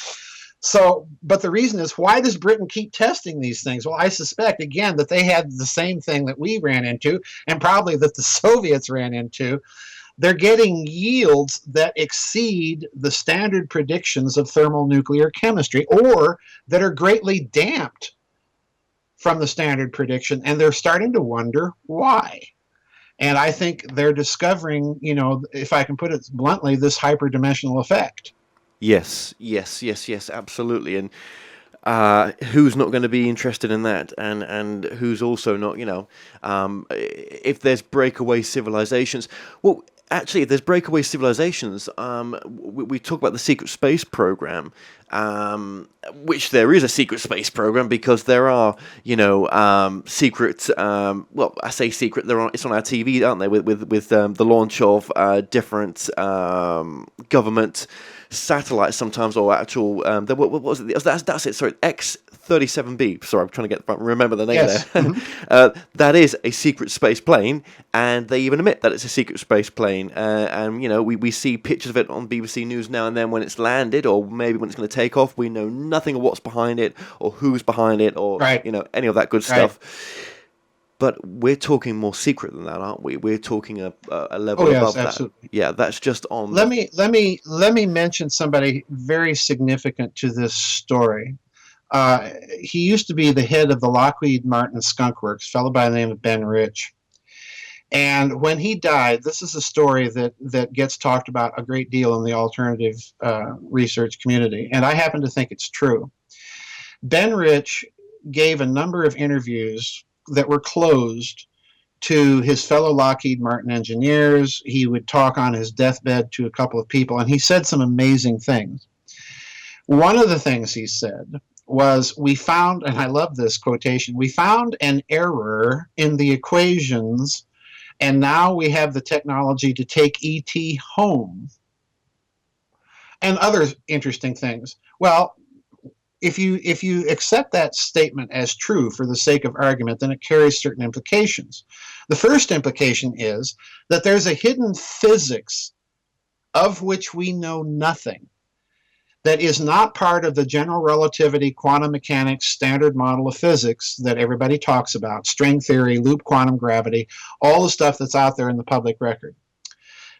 So, but the reason is, why does Britain keep testing these things? Well, I suspect, again, that they had the same thing that we ran into, and probably that the Soviets ran into. They're getting yields that exceed the standard predictions of thermonuclear chemistry, or that are greatly damped from the standard prediction, and they're starting to wonder why. And I think they're discovering, if I can put it bluntly, this hyperdimensional effect. Yes, absolutely. And who's not going to be interested in that, and who's also not, if there's breakaway civilizations. Well, actually, if there's breakaway civilizations, we talk about the secret space program, which there is a secret space program, because there are, secret, well, I say secret, it's on our TV, aren't they, with the launch of different government satellites sometimes, or actual, what was it? That's it, sorry, X-37B. Sorry, I'm trying to remember the name Yes. there. Mm-hmm. That is a secret space plane, and they even admit that it's a secret space plane. And we see pictures of it on BBC News now and then when it's landed, or maybe when it's going to take off. We know nothing of what's behind it, or who's behind it, or Right. Any of that good stuff. Right. But we're talking more secret than that, aren't we? We're talking a level Oh, yes, above absolutely. that. Yeah, that's just on. Let me mention somebody very significant to this story. He used to be the head of the Lockheed Martin Skunk Works, a fellow by the name of Ben Rich. And when he died, this is a story that gets talked about a great deal in the alternative research community, and I happen to think it's true. Ben Rich gave a number of interviews that were closed to his fellow Lockheed Martin engineers. He would talk on his deathbed to a couple of people, and he said some amazing things. One of the things he said was, we found, and I love this quotation, we found an error in the equations, and now we have the technology to take ET home. And other interesting things. Well, if you accept that statement as true for the sake of argument, then it carries certain implications. The first implication is that there's a hidden physics of which we know nothing, that is not part of the general relativity, quantum mechanics, standard model of physics that everybody talks about, string theory, loop quantum gravity, all the stuff that's out there in the public record.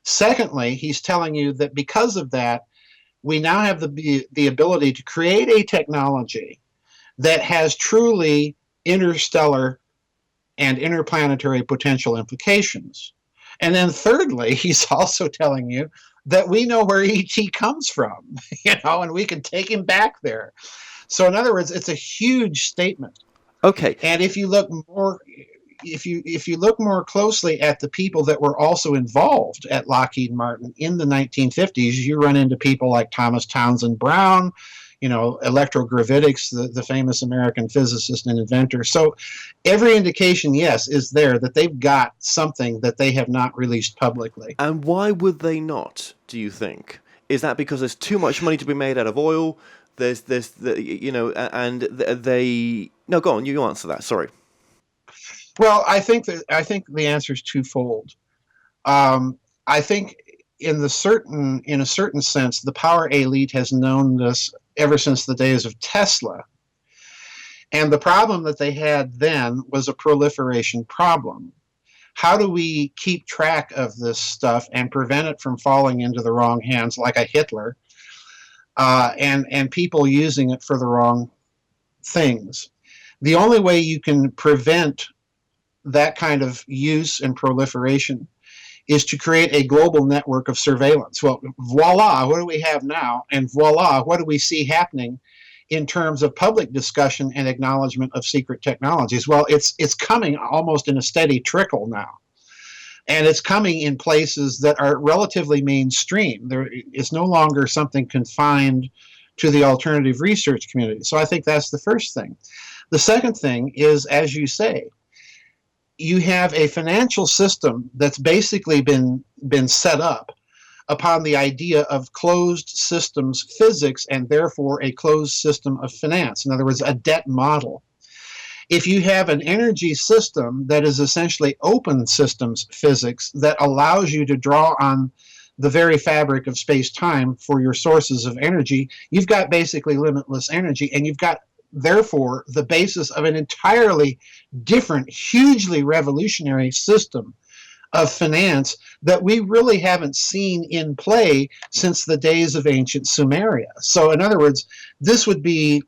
Secondly, he's telling you that because of that, we now have the ability to create a technology that has truly interstellar and interplanetary potential implications. And then thirdly, he's also telling you that we know where ET comes from, and we can take him back there. So in other words, it's a huge statement. Okay. And if you look more closely at the people that were also involved at Lockheed Martin in the 1950s, you run into people like Thomas Townsend Brown, electrogravitics, the famous American physicist and inventor. So every indication, yes, is there that they've got something that they have not released publicly. And why would they not, do you think? Is that because there's too much money to be made out of oil? No, go on, you answer that, sorry. Well, I think the answer is twofold. I think in a certain sense, the power elite has known this ever since the days of Tesla. And the problem that they had then was a proliferation problem. How do we keep track of this stuff and prevent it from falling into the wrong hands, like a Hitler, and people using it for the wrong things? The only way you can prevent that kind of use and proliferation is to create a global network of surveillance. Well, voila, what do we have now? And voila, what do we see happening in terms of public discussion and acknowledgement of secret technologies? Well, it's coming almost in a steady trickle now. And it's coming in places that are relatively mainstream. It's no longer something confined to the alternative research community. So I think that's the first thing. The second thing is, as you say, you have a financial system that's basically been set up upon the idea of closed systems physics and therefore a closed system of finance. In other words, a debt model. If you have an energy system that is essentially open systems physics that allows you to draw on the very fabric of space-time for your sources of energy, you've got basically limitless energy, and you've got, therefore, the basis of an entirely different, hugely revolutionary system of finance that we really haven't seen in play since the days of ancient Sumeria. So, in other words, this would be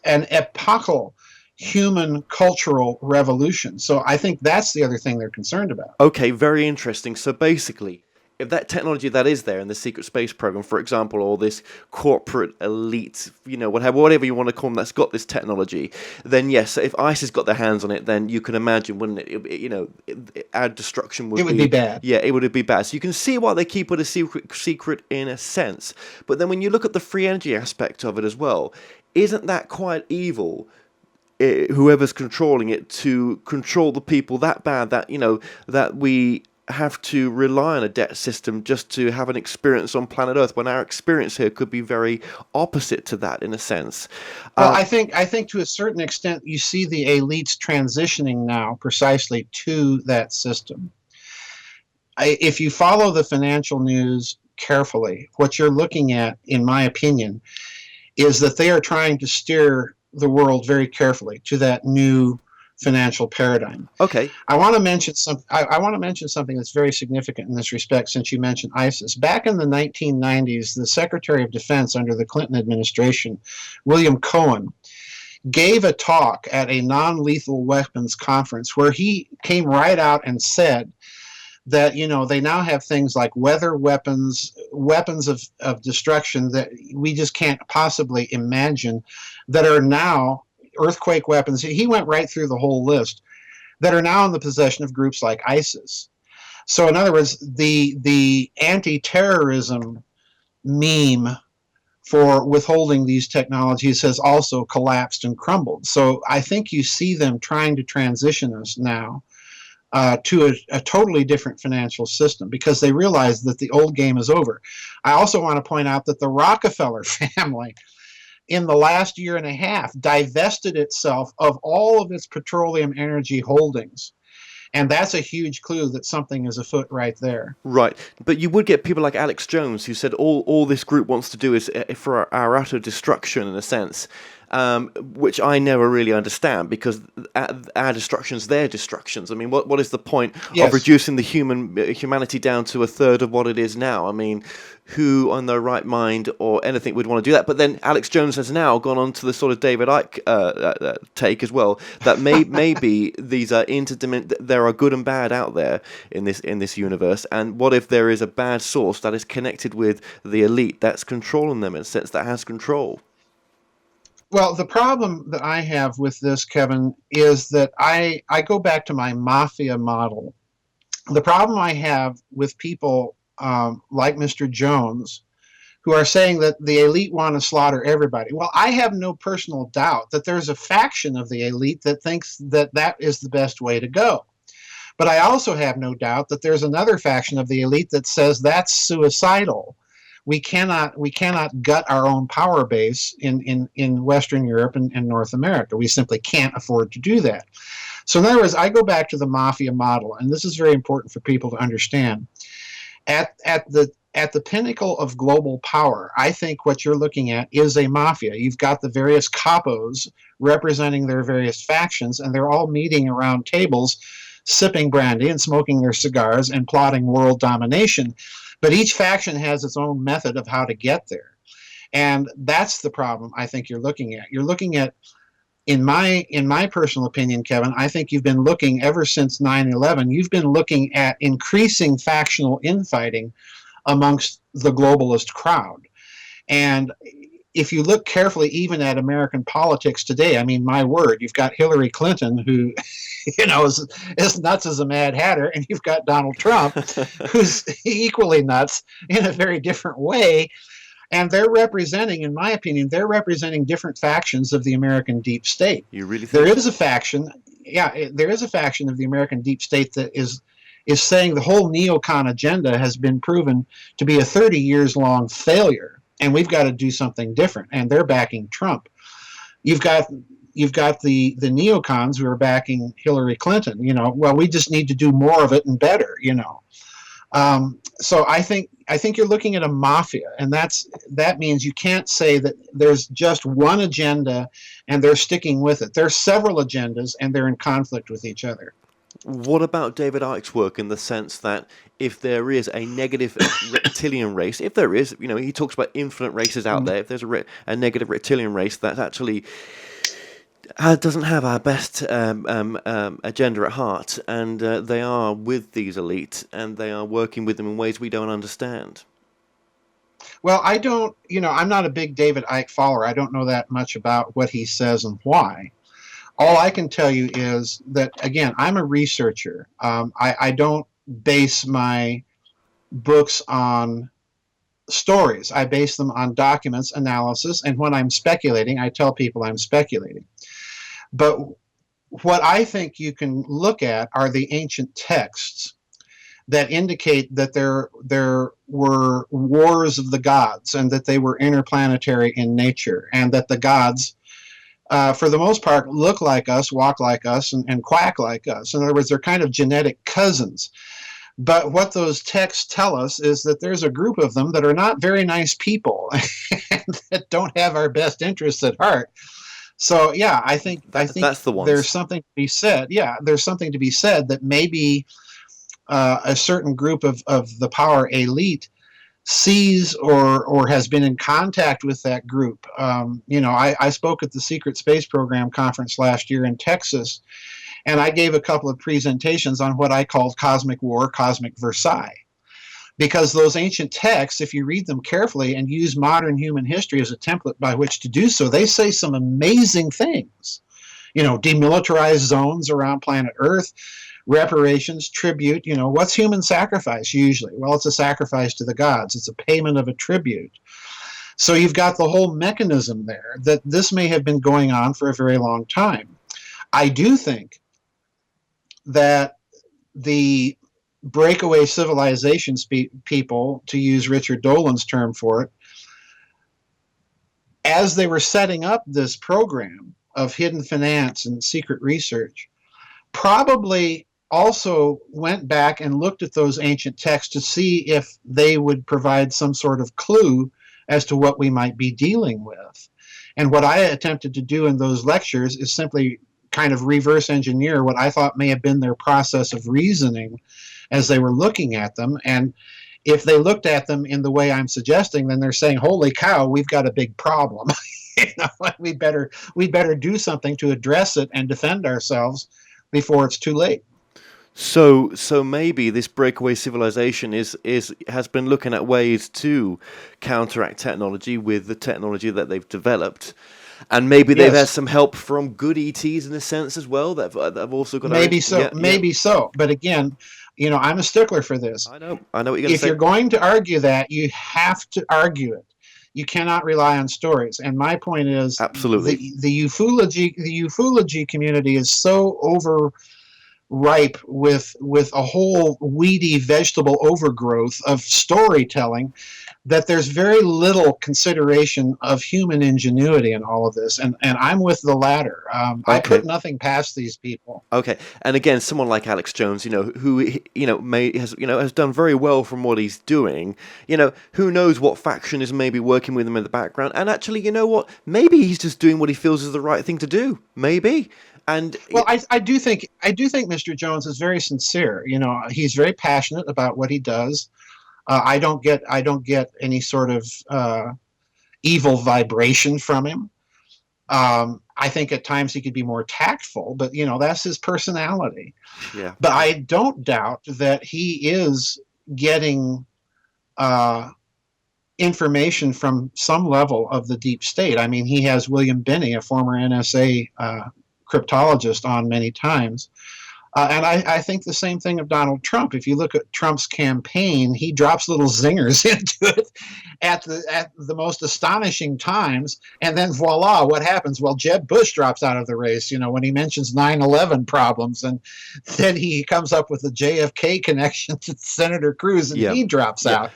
an epochal human cultural revolution. So I think that's the other thing they're concerned about. Okay, very interesting. So basically, if that technology that is there in the secret space program, for example, or this corporate elite, whatever you want to call them, that's got this technology, then yes, if ISIS got their hands on it, then you can imagine, wouldn't it? Our destruction would be bad. Yeah, it would be bad. So you can see why they keep it a secret in a sense. But then when you look at the free energy aspect of it as well, isn't that quite evil? Whoever's controlling it, to control the people that bad that that we have to rely on a debt system just to have an experience on planet Earth, when our experience here could be very opposite to that in a sense. Well, I think to a certain extent you see the elites transitioning now precisely to that system. If you follow the financial news carefully, what you're looking at, in my opinion, is that they are trying to steer the world very carefully to that new financial paradigm. Okay. I want to mention something that's very significant in this respect, since you mentioned ISIS. Back in the 1990s, the Secretary of Defense under the Clinton administration, William Cohen, gave a talk at a non-lethal weapons conference where he came right out and said that they now have things like weather weapons of destruction that we just can't possibly imagine, that are now earthquake weapons. He went right through the whole list, that are now in the possession of groups like ISIS. So in other words, the anti-terrorism meme for withholding these technologies has also collapsed and crumbled. So I think you see them trying to transition us now to a totally different financial system, because they realize that the old game is over. I also want to point out that the Rockefeller family, in the last year and a half, divested itself of all of its petroleum energy holdings. And that's a huge clue that something is afoot right there. Right. But you would get people like Alex Jones, who said all this group wants to do is for our utter destruction, in a sense. Which I never really understand, because our destructions, their destructions. I mean, what is the point of reducing the humanity down to a third of what it is now? I mean, who on their right mind or anything would want to do that? But then Alex Jones has now gone on to the sort of David Icke take as well, that maybe these are there are good and bad out there in this universe, and what if there is a bad source that is connected with the elite that's controlling them, in a sense, that has control? Well, the problem that I have with this, Kevin, is that I go back to my Mafia model. The problem I have with people like Mr. Jones, who are saying that the elite want to slaughter everybody. Well, I have no personal doubt that there's a faction of the elite that thinks that that is the best way to go. But I also have no doubt that there's another faction of the elite that says that's suicidal. We cannot gut our own power base in Western Europe and North America. We simply can't afford to do that. So in other words, I go back to the Mafia model, and this is very important for people to understand. At the pinnacle of global power, I think what you're looking at is a mafia. You've got the various capos representing their various factions, and they're all meeting around tables, sipping brandy and smoking their cigars and plotting world domination. But each faction has its own method of how to get there. And that's the problem I think you're looking at. You're looking at, in my personal opinion, Kevin, I think you've been looking ever since 9/11, you've been looking at increasing factional infighting amongst the globalist crowd. And if you look carefully even at American politics today, I mean, my word, you've got Hillary Clinton, who is nuts as a Mad Hatter, and you've got Donald Trump, who's equally nuts in a very different way. And they're representing, in my opinion, different factions of the American deep state. You really think there is a faction of the American deep state that is is saying the whole neocon agenda has been proven to be a 30 years long failure, and we've got to do something different. And they're backing Trump. You've got the neocons who are backing Hillary Clinton. Well, we just need to do more of it and better. So I think you're looking at a mafia, and that means you can't say that there's just one agenda and they're sticking with it. There's several agendas and they're in conflict with each other. What about David Icke's work in the sense that if there is a negative reptilian race, if there is, he talks about infinite races out there, if there's a negative reptilian race that actually doesn't have our best agenda at heart, and they are with these elites, and they are working with them in ways we don't understand. Well, I'm not a big David Icke follower. I don't know that much about what he says and why. All I can tell you is that, again, I'm a researcher. I don't base my books on stories. I base them on documents, analysis, and when I'm speculating, I tell people I'm speculating. But what I think you can look at are the ancient texts that indicate that there were wars of the gods, and that they were interplanetary in nature, and that the gods, for the most part, look like us, walk like us, and quack like us. In other words, they're kind of genetic cousins. But what those texts tell us is that there's a group of them that are not very nice people and that don't have our best interests at heart. So yeah, I think that's the ones. There's something to be said. Yeah, there's something to be said that maybe a certain group of the power elite sees or has been in contact with that group. I spoke at the Secret Space Program conference last year in Texas, and I gave a couple of presentations on what I called Cosmic War, Cosmic Versailles. Because those ancient texts, if you read them carefully and use modern human history as a template by which to do so, they say some amazing things. Demilitarized zones around planet Earth, reparations, tribute. What's human sacrifice usually? Well, it's a sacrifice to the gods. It's a payment of a tribute. So you've got the whole mechanism there that this may have been going on for a very long time. I do think that the breakaway civilization people, to use Richard Dolan's term for it, as they were setting up this program of hidden finance and secret research, probably also went back and looked at those ancient texts to see if they would provide some sort of clue as to what we might be dealing with. And what I attempted to do in those lectures is simply kind of reverse engineer what I thought may have been their process of reasoning as they were looking at them. And if they looked at them in the way I'm suggesting, then they're saying, holy cow, we've got a big problem. We better do something to address it and defend ourselves before it's too late. So maybe this breakaway civilization has been looking at ways to counteract technology with the technology that they've developed, and maybe they've had some help from good ETs in a sense as well. That have also got maybe so. But again, I'm a stickler for this. I know what you're going to say. If you're going to argue that, you have to argue it. You cannot rely on stories. And my point is, absolutely, the ufology community is so overripe with a whole weedy vegetable overgrowth of storytelling that there's very little consideration of human ingenuity in all of this, and I'm with the latter. I put nothing past these people. Okay, and again, someone like Alex Jones, who has done very well from what he's doing. Who knows what faction is maybe working with him in the background, and actually, what? Maybe he's just doing what he feels is the right thing to do. Maybe. And well, I do think Mr. Jones is very sincere. He's very passionate about what he does. I don't get any sort of evil vibration from him. I think at times he could be more tactful, but that's his personality. Yeah. But I don't doubt that he is getting information from some level of the deep state. I mean, he has William Binney, a former NSA cryptologist, on many times. And I think the same thing of Donald Trump. If you look at Trump's campaign, he drops little zingers into it at the most astonishing times, and then voila, what happens? Well, Jeb Bush drops out of the race, when he mentions 9/11 problems, and then he comes up with the JFK connection to Senator Cruz, and he drops out.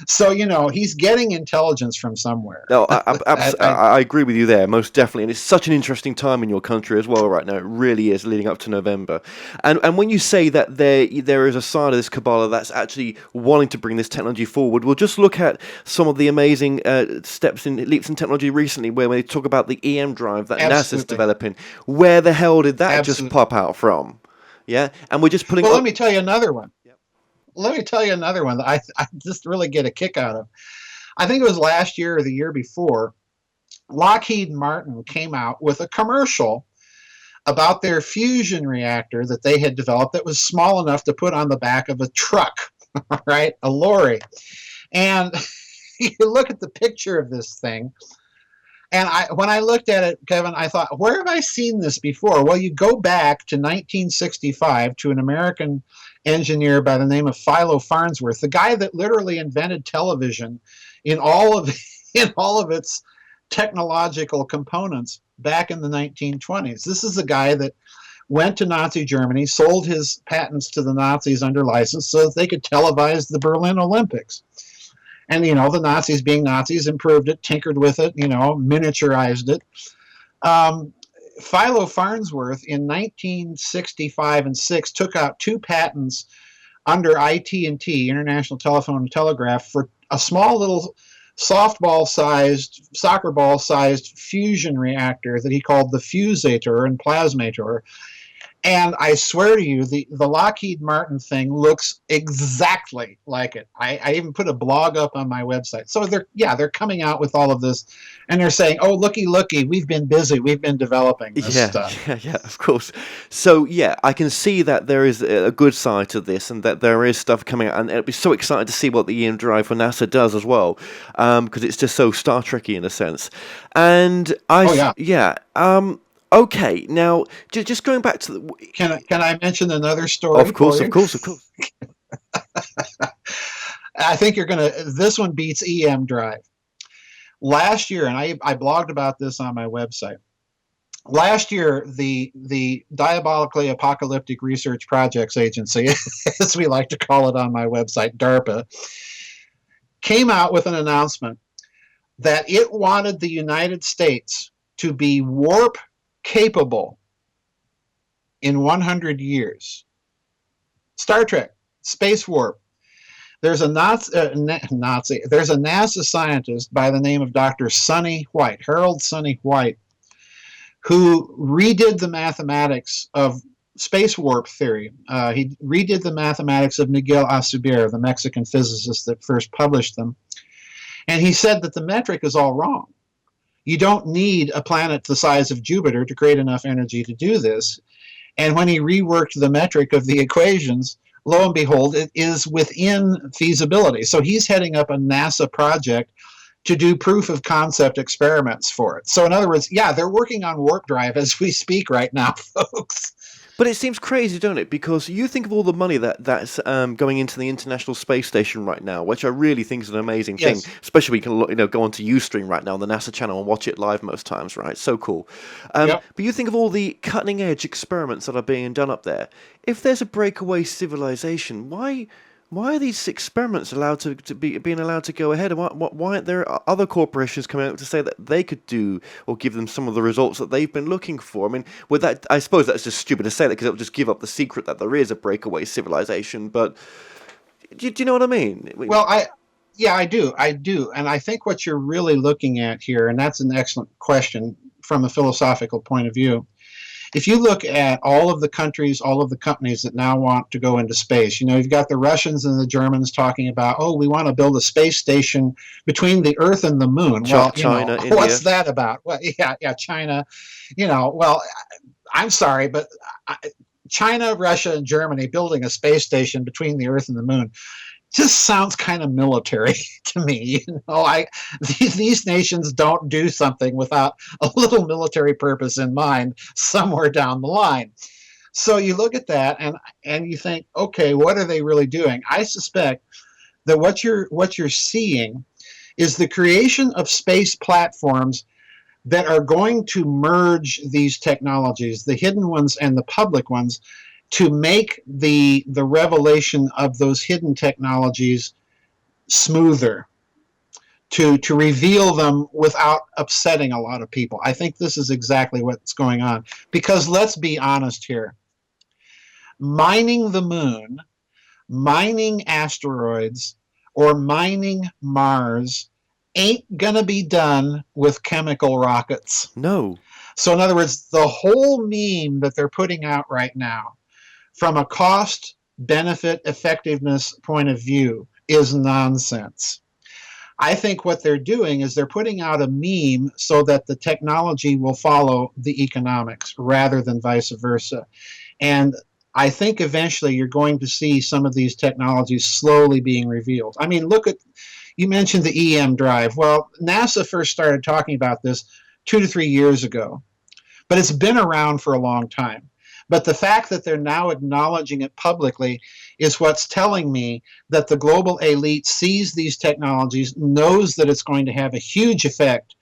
So, he's getting intelligence from somewhere. No, I agree with you there, most definitely. And it's such an interesting time in your country as well right now. It really is, leading up to November. And when you say that there is a side of this Kabbalah that's actually wanting to bring this technology forward, we'll just look at some of the amazing leaps in technology recently, where they talk about the EM drive that NASA's developing. Where the hell did that just pop out from? Yeah, and we're just putting. Well, let me tell you another one. Let me tell you another one that I just really get a kick out of. I think it was last year or the year before. Lockheed Martin came out with a commercial about their fusion reactor that they had developed that was small enough to put on the back of a truck, right? A lorry. And you look at the picture of this thing, and when I looked at it, Kevin, I thought, where have I seen this before? Well, you go back to 1965 to an American engineer by the name of Philo Farnsworth, the guy that literally invented television in all of its technological components back in the 1920s. This is the guy that went to Nazi Germany, sold his patents to the Nazis under license so that they could televise the Berlin Olympics. And, the Nazis, being Nazis, improved it, tinkered with it, miniaturized it. Philo Farnsworth in 1965 and 6 took out 2 patents under IT&T, International Telephone and Telegraph, for a small little softball-sized, soccer ball-sized fusion reactor that he called the fusator and plasmator. And I swear to you, the Lockheed Martin thing looks exactly like it. I even put a blog up on my website. So they're coming out with all of this, and they're saying, "Oh, looky, we've been busy. We've been developing this stuff." Yeah, of course. So I can see that there is a good side to this, and that there is stuff coming out, and it'll be so exciting to see what the EM drive for NASA does as well, because it's just so Star Trek-y in a sense. And okay, now just going back to the. Can I mention another story? Of course. I think you're gonna. This one beats EM drive. Last year, and I blogged about this on my website. Last year, the Diabolically Apocalyptic Research Projects Agency, as we like to call it on my website, DARPA, came out with an announcement that it wanted the United States to be warp capable in 100 years. Star Trek, space warp. There's a there's a NASA scientist by the name of Dr. Sonny White, Harold Sonny White, who redid the mathematics of space warp theory. He redid the mathematics of Miguel Alcubierre, the Mexican physicist that first published them. And he said that the metric is all wrong. You don't need a planet the size of Jupiter to create enough energy to do this. And when he reworked the metric of the equations, lo and behold, it is within feasibility. So he's heading up a NASA project to do proof of concept experiments for it. So in other words, they're working on warp drive as we speak right now, folks. But it seems crazy, don't it? Because you think of all the money that's going into the International Space Station right now, which I really think is an amazing thing. Especially we can go onto Ustream right now on the NASA channel and watch it live most times, right? So cool. But you think of all the cutting edge experiments that are being done up there. If there's a breakaway civilization, why are these experiments allowed to being allowed to go ahead? And why aren't there other corporations coming out to say that they could do or give them some of the results that they've been looking for? I mean, with that, I suppose that's just stupid to say that because it'll just give up the secret that there is a breakaway civilization. But do you know what I mean? Well, I do, and I think what you're really looking at here, and that's an excellent question from a philosophical point of view. If you look at all of the countries, all of the companies that now want to go into space, you've got the Russians and the Germans talking about, we want to build a space station between the Earth and the Moon. China, India. What's that about? Well, China. Well, I'm sorry, but China, Russia, and Germany building a space station between the Earth and the Moon just sounds kind of military to me. These nations don't do something without a little military purpose in mind somewhere down the line. So you look at that and you think, okay, what are they really doing? I suspect that what you're seeing is the creation of space platforms that are going to merge these technologies, the hidden ones and the public ones, to make the revelation of those hidden technologies smoother, to reveal them without upsetting a lot of people. I think this is exactly what's going on. Because let's be honest here, mining the moon, mining asteroids, or mining Mars ain't gonna be done with chemical rockets. No. So in other words, the whole meme that they're putting out right now, from a cost, benefit, effectiveness point of view, is nonsense. I think what they're doing is they're putting out a meme so that the technology will follow the economics rather than vice versa. And I think eventually you're going to see some of these technologies slowly being revealed. I mean, you mentioned the EM drive. Well, NASA first started talking about this 2 to 3 years ago, but it's been around for a long time. But the fact that they're now acknowledging it publicly is what's telling me that the global elite sees these technologies, knows that it's going to have a huge effect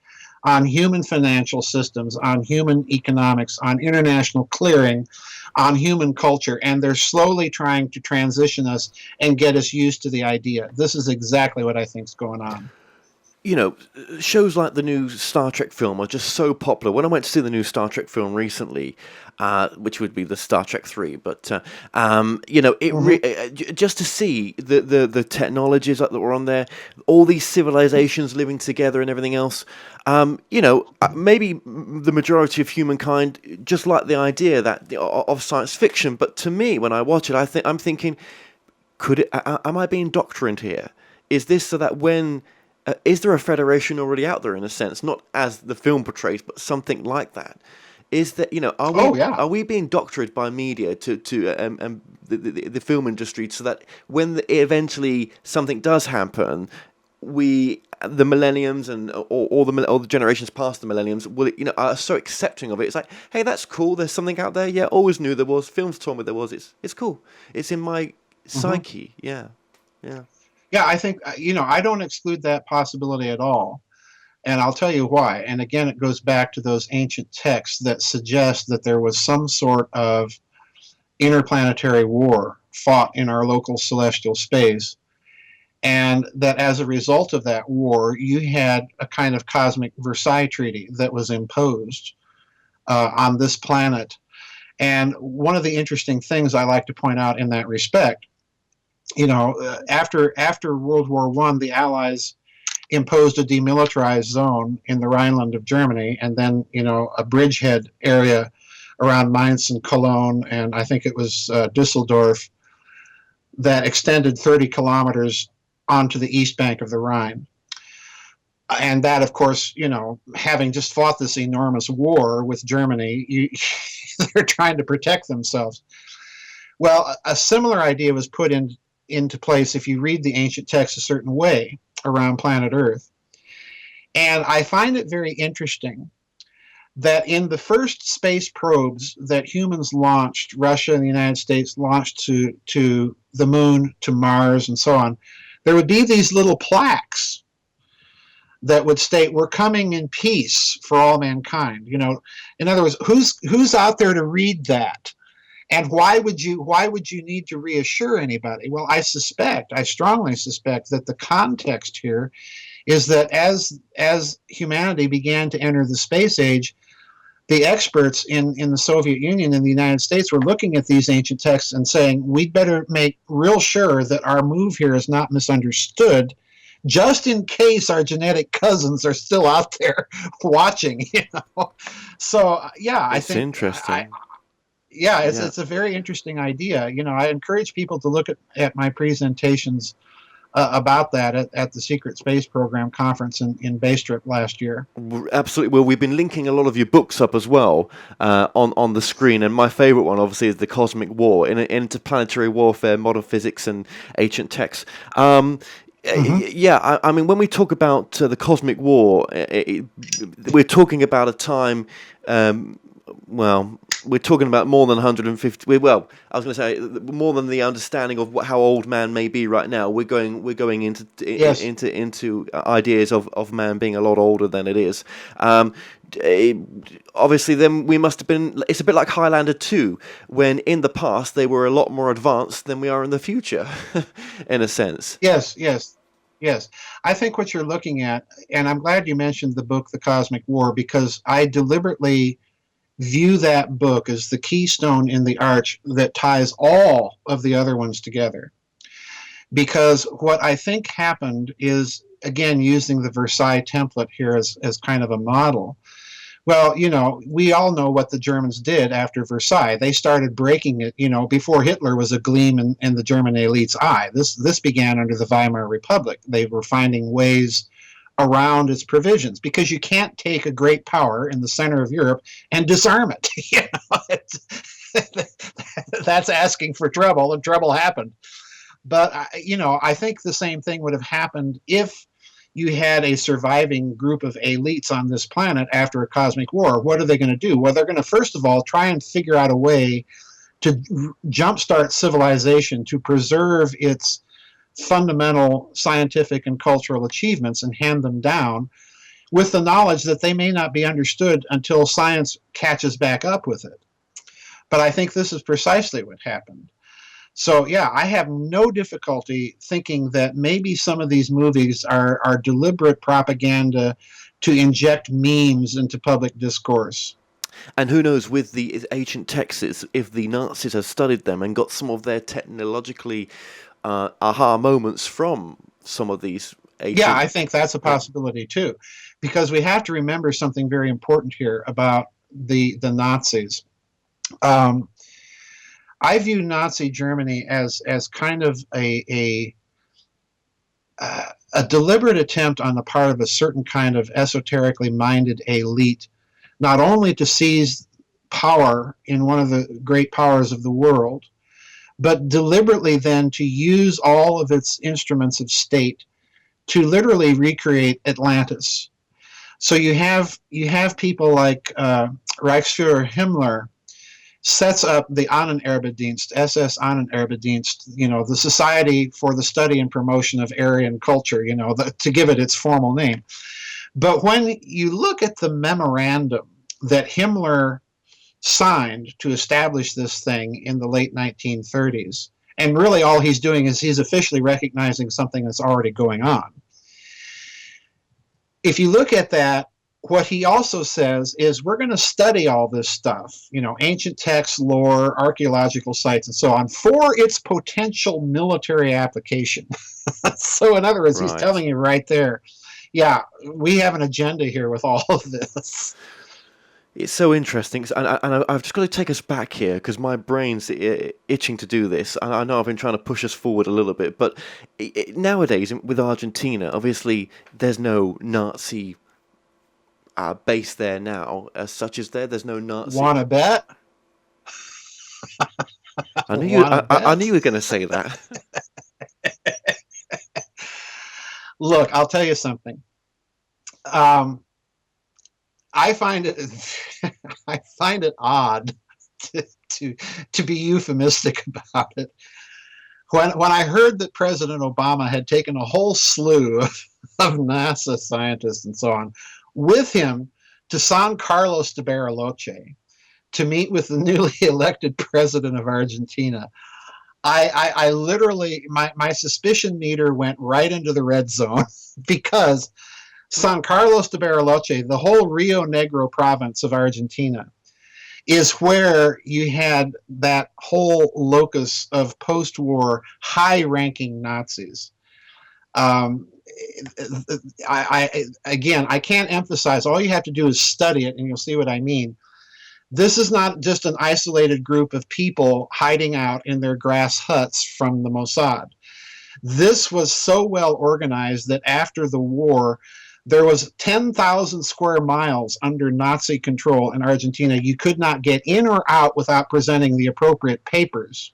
on human financial systems, on human economics, on international clearing, on human culture, and they're slowly trying to transition us and get us used to the idea. This is exactly what I think is going on. You know, shows like the new Star Trek film are just so popular. When I went to see the new Star Trek film recently, which would be the Star Trek 3, but just to see the technologies that were on there, all these civilizations living together and everything else. Maybe the majority of humankind just like the idea of science fiction, but to me, when I watch it, I'm thinking, am I being doctrined here? Is this so that when is there a federation already out there in a sense, not as the film portrays, but something like that? Is that are we being doctored by media to the film industry so that when eventually something does happen, the millenniums and all the generations past the millenniums are so accepting of it? It's like, hey, that's cool. There's something out there. Yeah, always knew there was. Films told me there was. It's cool. It's in my psyche. Yeah. Yeah, I think, I don't exclude that possibility at all. And I'll tell you why. And again, it goes back to those ancient texts that suggest that there was some sort of interplanetary war fought in our local celestial space. And that as a result of that war, you had a kind of cosmic Versailles Treaty that was imposed on this planet. And one of the interesting things I like to point out in that respect, after World War I, the Allies imposed a demilitarized zone in the Rhineland of Germany, and then a bridgehead area around Mainz and Cologne, and I think it was Dusseldorf, that extended 30 kilometers onto the east bank of the Rhine. And that, of course, having just fought this enormous war with Germany, they're trying to protect themselves. Well, a similar idea was put into place if you read the ancient texts a certain way around planet Earth. And I find it very interesting that in the first space probes that humans launched, Russia and the United States launched to the moon, to Mars, and so on, there would be these little plaques that would state, "We're coming in peace for all mankind." In other words, who's out there to read that? And why would you need to reassure anybody? Well, I strongly suspect that the context here is that as humanity began to enter the space age, the experts in the Soviet Union and the United States were looking at these ancient texts and saying, we'd better make real sure that our move here is not misunderstood, just in case our genetic cousins are still out there watching. So I think interesting. It's a very interesting idea. I encourage people to look at my presentations about that at the Secret Space Program conference in Baystrip last year. Absolutely. Well, we've been linking a lot of your books up as well on the screen, and my favorite one obviously is The Cosmic War, Interplanetary Warfare, Modern Physics and Ancient Texts. Yeah, I mean, when we talk about the Cosmic War, we're talking about a time, we're talking about more than 150. Well, I was going to say more than the understanding of how old man may be right now. We're going into Yes. into ideas of man being a lot older than it is. Obviously, then we must have been. It's a bit like Highlander 2, when in the past they were a lot more advanced than we are in the future, in a sense. Yes. I think what you're looking at, and I'm glad you mentioned the book, The Cosmic War, because I deliberately view that book as the keystone in the arch that ties all of the other ones together. Because what I think happened is, again, using the Versailles template here as kind of a model. Well, we all know what the Germans did after Versailles. They started breaking it, before Hitler was a gleam in the German elite's eye. This began under the Weimar Republic. They were finding ways around its provisions, because you can't take a great power in the center of Europe and disarm it. That's asking for trouble, and trouble happened. But I think the same thing would have happened if you had a surviving group of elites on this planet after a cosmic war. What are they going to do? Well, they're going to, first of all, try and figure out a way to jumpstart civilization, to preserve its fundamental scientific and cultural achievements and hand them down, with the knowledge that they may not be understood until science catches back up with it. But I think this is precisely what happened. So, yeah, I have no difficulty thinking that maybe some of these movies are deliberate propaganda to inject memes into public discourse. And who knows, with the ancient texts, if the Nazis have studied them and got some of their technologically aha moments from some of these ancient... Yeah, I think that's a possibility too, because we have to remember something very important here about the Nazis. I view Nazi Germany as kind of a deliberate attempt on the part of a certain kind of esoterically minded elite, not only to seize power in one of the great powers of the world, but deliberately then to use all of its instruments of state to literally recreate Atlantis. So you have people like Reichsführer Himmler sets up the Ahnenerbendienst, SS Ahnenerbendienst, the Society for the Study and Promotion of Aryan Culture, to give it its formal name. But when you look at the memorandum that Himmler signed to establish this thing in the late 1930s, and really all he's doing is he's officially recognizing something that's already going on. If you look at that, what he also says is we're going to study all this stuff, ancient texts, lore, archaeological sites, and so on, for its potential military application. So in other words, He's telling you right there, yeah, we have an agenda here with all of this. It's so interesting, and I've just got to take us back here, because my brain's itching to do this, and I know I've been trying to push us forward a little bit, but nowadays, with Argentina, obviously, there's no Nazi base there now, as such as there's no Nazi... Wanna bet? I knew you were going to say that. Look, I'll tell you something. I find it odd to be euphemistic about it. When I heard that President Obama had taken a whole slew of NASA scientists and so on with him to San Carlos de Bariloche to meet with the newly elected president of Argentina, I literally, my suspicion meter went right into the red zone, because San Carlos de Bariloche, the whole Rio Negro province of Argentina, is where you had that whole locus of post-war high-ranking Nazis. I can't emphasize, all you have to do is study it and you'll see what I mean. This is not just an isolated group of people hiding out in their grass huts from the Mossad. This was so well organized that after the war, there was 10,000 square miles under Nazi control in Argentina. You could not get in or out without presenting the appropriate papers.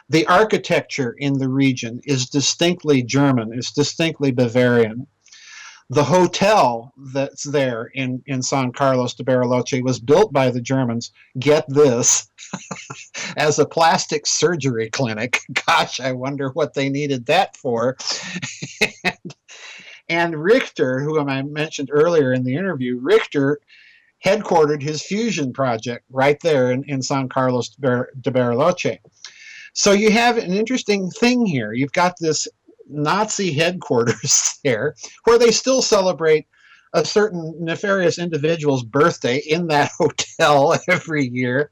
The architecture in the region is distinctly German, it's distinctly Bavarian. The hotel that's there in San Carlos de Bariloche was built by the Germans, get this, as a plastic surgery clinic. Gosh, I wonder what they needed that for. and Richter, whom I mentioned earlier in the interview, Richter headquartered his fusion project right there in San Carlos de Bariloche. So you have an interesting thing here. You've got this Nazi headquarters there where they still celebrate a certain nefarious individual's birthday in that hotel every year.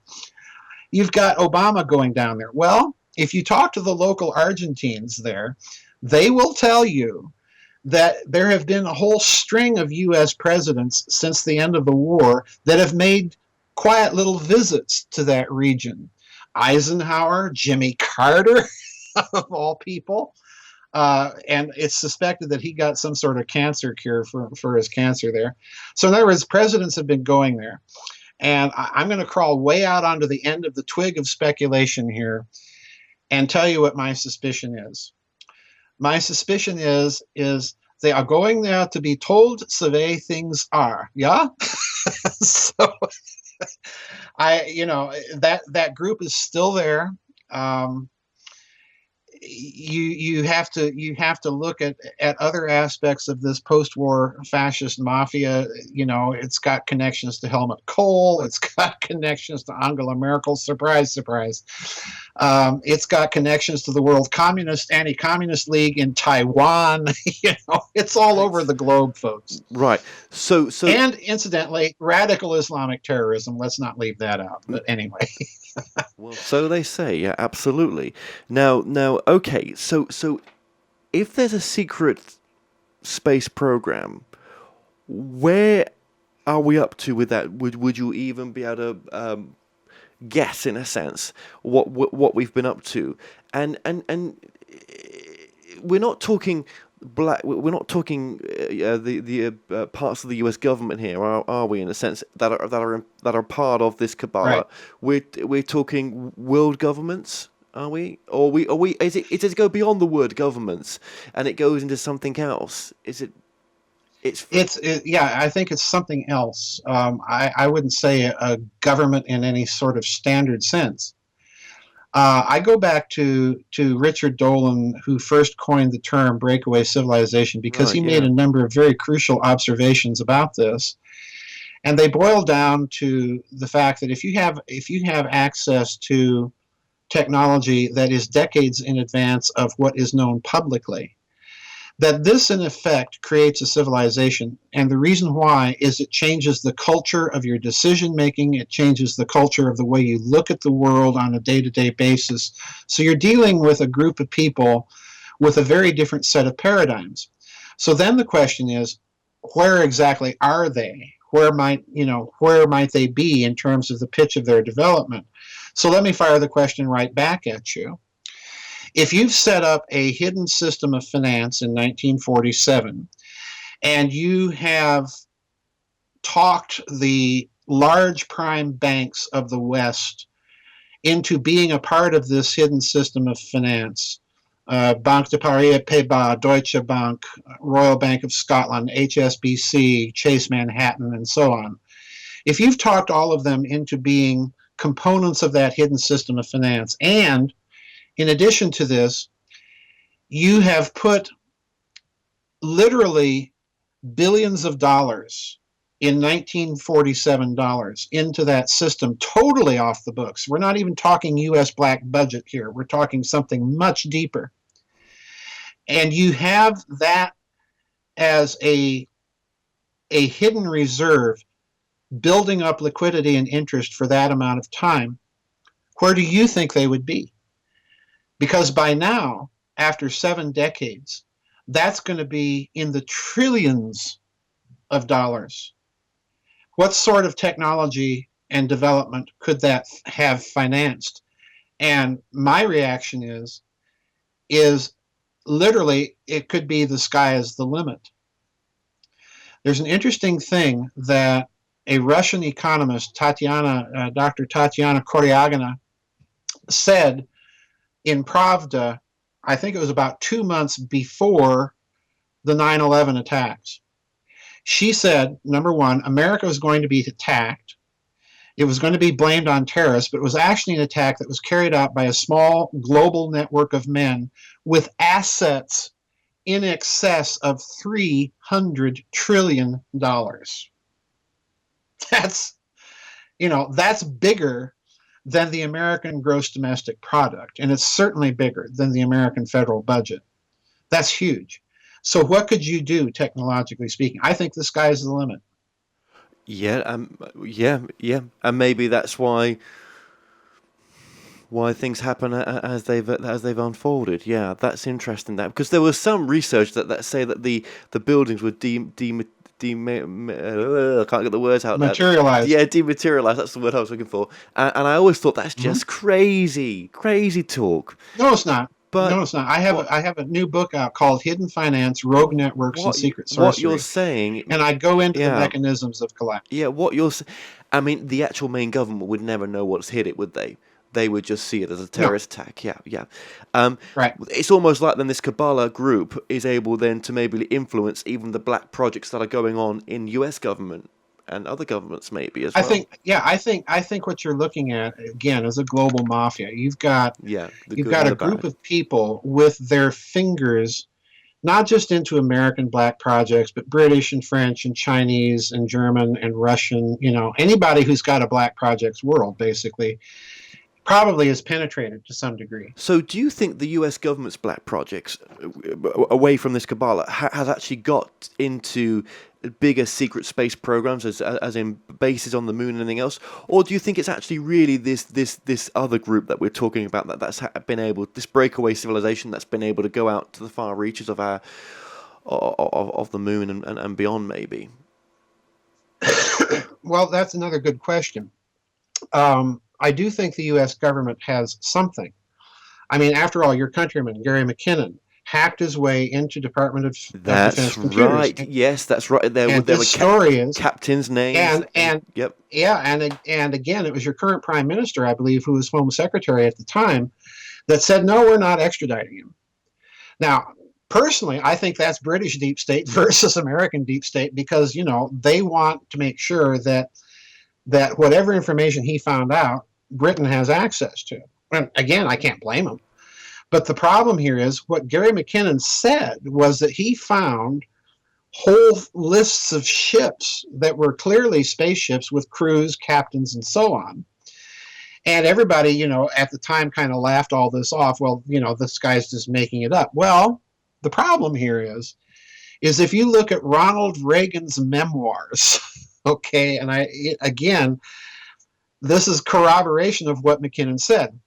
You've got Obama going down there. Well, if you talk to the local Argentines there, they will tell you that there have been a whole string of U.S. presidents since the end of the war that have made quiet little visits to that region. Eisenhower, Jimmy Carter, of all people. And it's suspected that he got some sort of cancer cure for his cancer there. So in other words, presidents have been going there. And I'm going to crawl way out onto the end of the twig of speculation here and tell you what my suspicion is. My suspicion is they are going there to be told the way things are. Yeah? So that group is still there. You have to look at other aspects of this post-war fascist mafia. It's got connections to Helmut Kohl. It's got connections to Angela Merkel. Surprise, surprise. It's got connections to the World Anti-Communist League in Taiwan. It's all over the globe, folks. Right. So and incidentally, radical Islamic terrorism. Let's not leave that out. But anyway. Well, so they say, yeah, absolutely. Now, okay, so if there's a secret space program, where are we up to with that? Would you even be able to guess, in a sense, what we've been up to? And we're not talking black. We're not talking the parts of the U.S. government here, are we? In a sense that are part of this cabal. Right. We're talking world governments, are we? Or we? Is it go beyond the word governments and it goes into something else? Is it? Yeah, I think it's something else. I wouldn't say a government in any sort of standard sense. I go back to Richard Dolan, who first coined the term breakaway civilization, because he made a number of very crucial observations about this. And they boil down to the fact that if you have access to technology that is decades in advance of what is known publicly, that this in effect creates a civilization. And the reason why is it changes the culture of your decision making. It changes the culture of the way you look at the world on a day-to-day basis. So you're dealing with a group of people with a very different set of paradigms. So then the question is, where exactly are they? Where might they be in terms of the pitch of their development? So let me fire the question right back at you. If you've set up a hidden system of finance in 1947 and you have talked the large prime banks of the West into being a part of this hidden system of finance, Banque de Paris et Pays-Bas, Deutsche Bank, Royal Bank of Scotland, HSBC, Chase Manhattan, and so on. If you've talked all of them into being components of that hidden system of finance, and in addition to this, you have put literally billions of dollars in 1947 dollars into that system, totally off the books. We're not even talking U.S. black budget here. We're talking something much deeper. And you have that as a hidden reserve building up liquidity and interest for that amount of time. Where do you think they would be? Because by now, after 7 decades, that's going to be in the trillions of dollars. What sort of technology and development could that have financed? And my reaction is literally it could be the sky is the limit. There's an interesting thing that a Russian economist, Dr. Tatiana Koryagina, said in Pravda, I think it was about 2 months before the 9/11 attacks. She said, number one, America was going to be attacked. It was going to be blamed on terrorists, but it was actually an attack that was carried out by a small global network of men with assets in excess of $300 trillion. That's, that's bigger than the American gross domestic product, and it's certainly bigger than the American federal budget. That's huge. So what could you do, technologically speaking? I think the sky's the limit. Yeah, and maybe that's why things happen as they've unfolded. Yeah, that's interesting. That because there was some research that say that the buildings were I can't get the words out. Materialized. Yeah, dematerialized. That's the word I was looking for. And I always thought that's just crazy talk. No, it's not. But no, it's not. I have a new book out called Hidden Finance, Rogue Networks, and Secret Sorcery. What you're saying, and I go into the mechanisms of collapse. Yeah, I mean, the actual main government would never know what's hit it, would they? They would just see it as a terrorist attack. Yeah. Right. It's almost like then this Kabbalah group is able then to maybe influence even the black projects that are going on in U.S. government and other governments maybe as well. I think what you're looking at again is a global mafia. You've got a group of people with their fingers not just into American black projects, but British and French and Chinese and German and Russian. Anybody who's got a black projects world basically probably is penetrated to some degree. So do you think the U.S. government's black projects, away from this Kabbalah, has actually got into bigger secret space programs, as in bases on the moon and anything else? Or do you think it's actually really this other group that we're talking about that's been able, this breakaway civilization that's been able to go out to the far reaches of of the moon and beyond maybe? Well, that's another good question. I do think the U.S. government has something. I mean, after all, your countryman, Gary McKinnon, hacked his way into Department of Defense computers. That's right. Yes, that's right. There were captains' names. Yep. Yeah, and again, it was your current prime minister, I believe, who was Home Secretary at the time, that said, no, we're not extraditing him. Now, personally, I think that's British deep state versus American deep state because, they want to make sure that whatever information he found out, Britain has access to. And again, I can't blame him. But the problem here is what Gary McKinnon said was that he found whole lists of ships that were clearly spaceships with crews, captains, and so on. And everybody, at the time kind of laughed all this off. Well, this guy's just making it up. Well, the problem here is if you look at Ronald Reagan's memoirs, okay, and again, this is corroboration of what McKinnon said.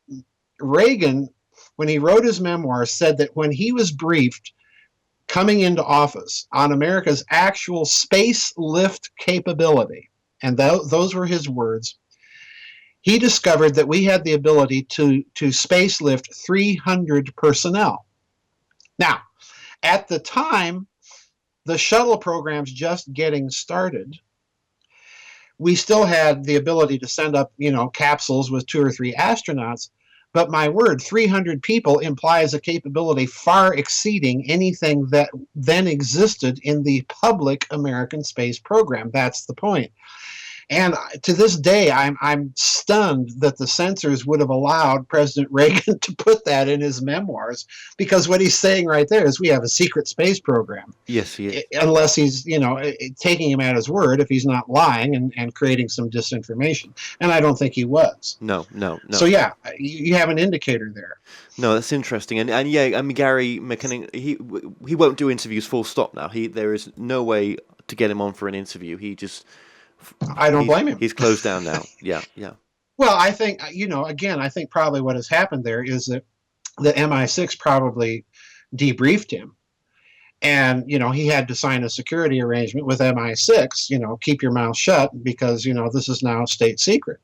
Reagan, when he wrote his memoirs, said that when he was briefed coming into office on America's actual space lift capability, and those were his words, he discovered that we had the ability to space lift 300 personnel. Now, at the time, the shuttle program's just getting started. We still had the ability to send up, capsules with 2 or 3 astronauts. But my word, 300 people implies a capability far exceeding anything that then existed in the public American space program. That's the point. And to this day, I'm stunned that the censors would have allowed President Reagan to put that in his memoirs, because what he's saying right there is we have a secret space program. Yes, he is. Unless he's, taking him at his word, if he's not lying and creating some disinformation. And I don't think he was. No. So yeah, you have an indicator there. No, that's interesting. And yeah, I mean, Gary McKinnon, he won't do interviews full stop now. There is no way to get him on for an interview. I don't blame him. He's closed down now. Yeah. Well, I think, again, I think probably what has happened there is that the MI6 probably debriefed him. And, he had to sign a security arrangement with MI6, keep your mouth shut because, this is now state secret.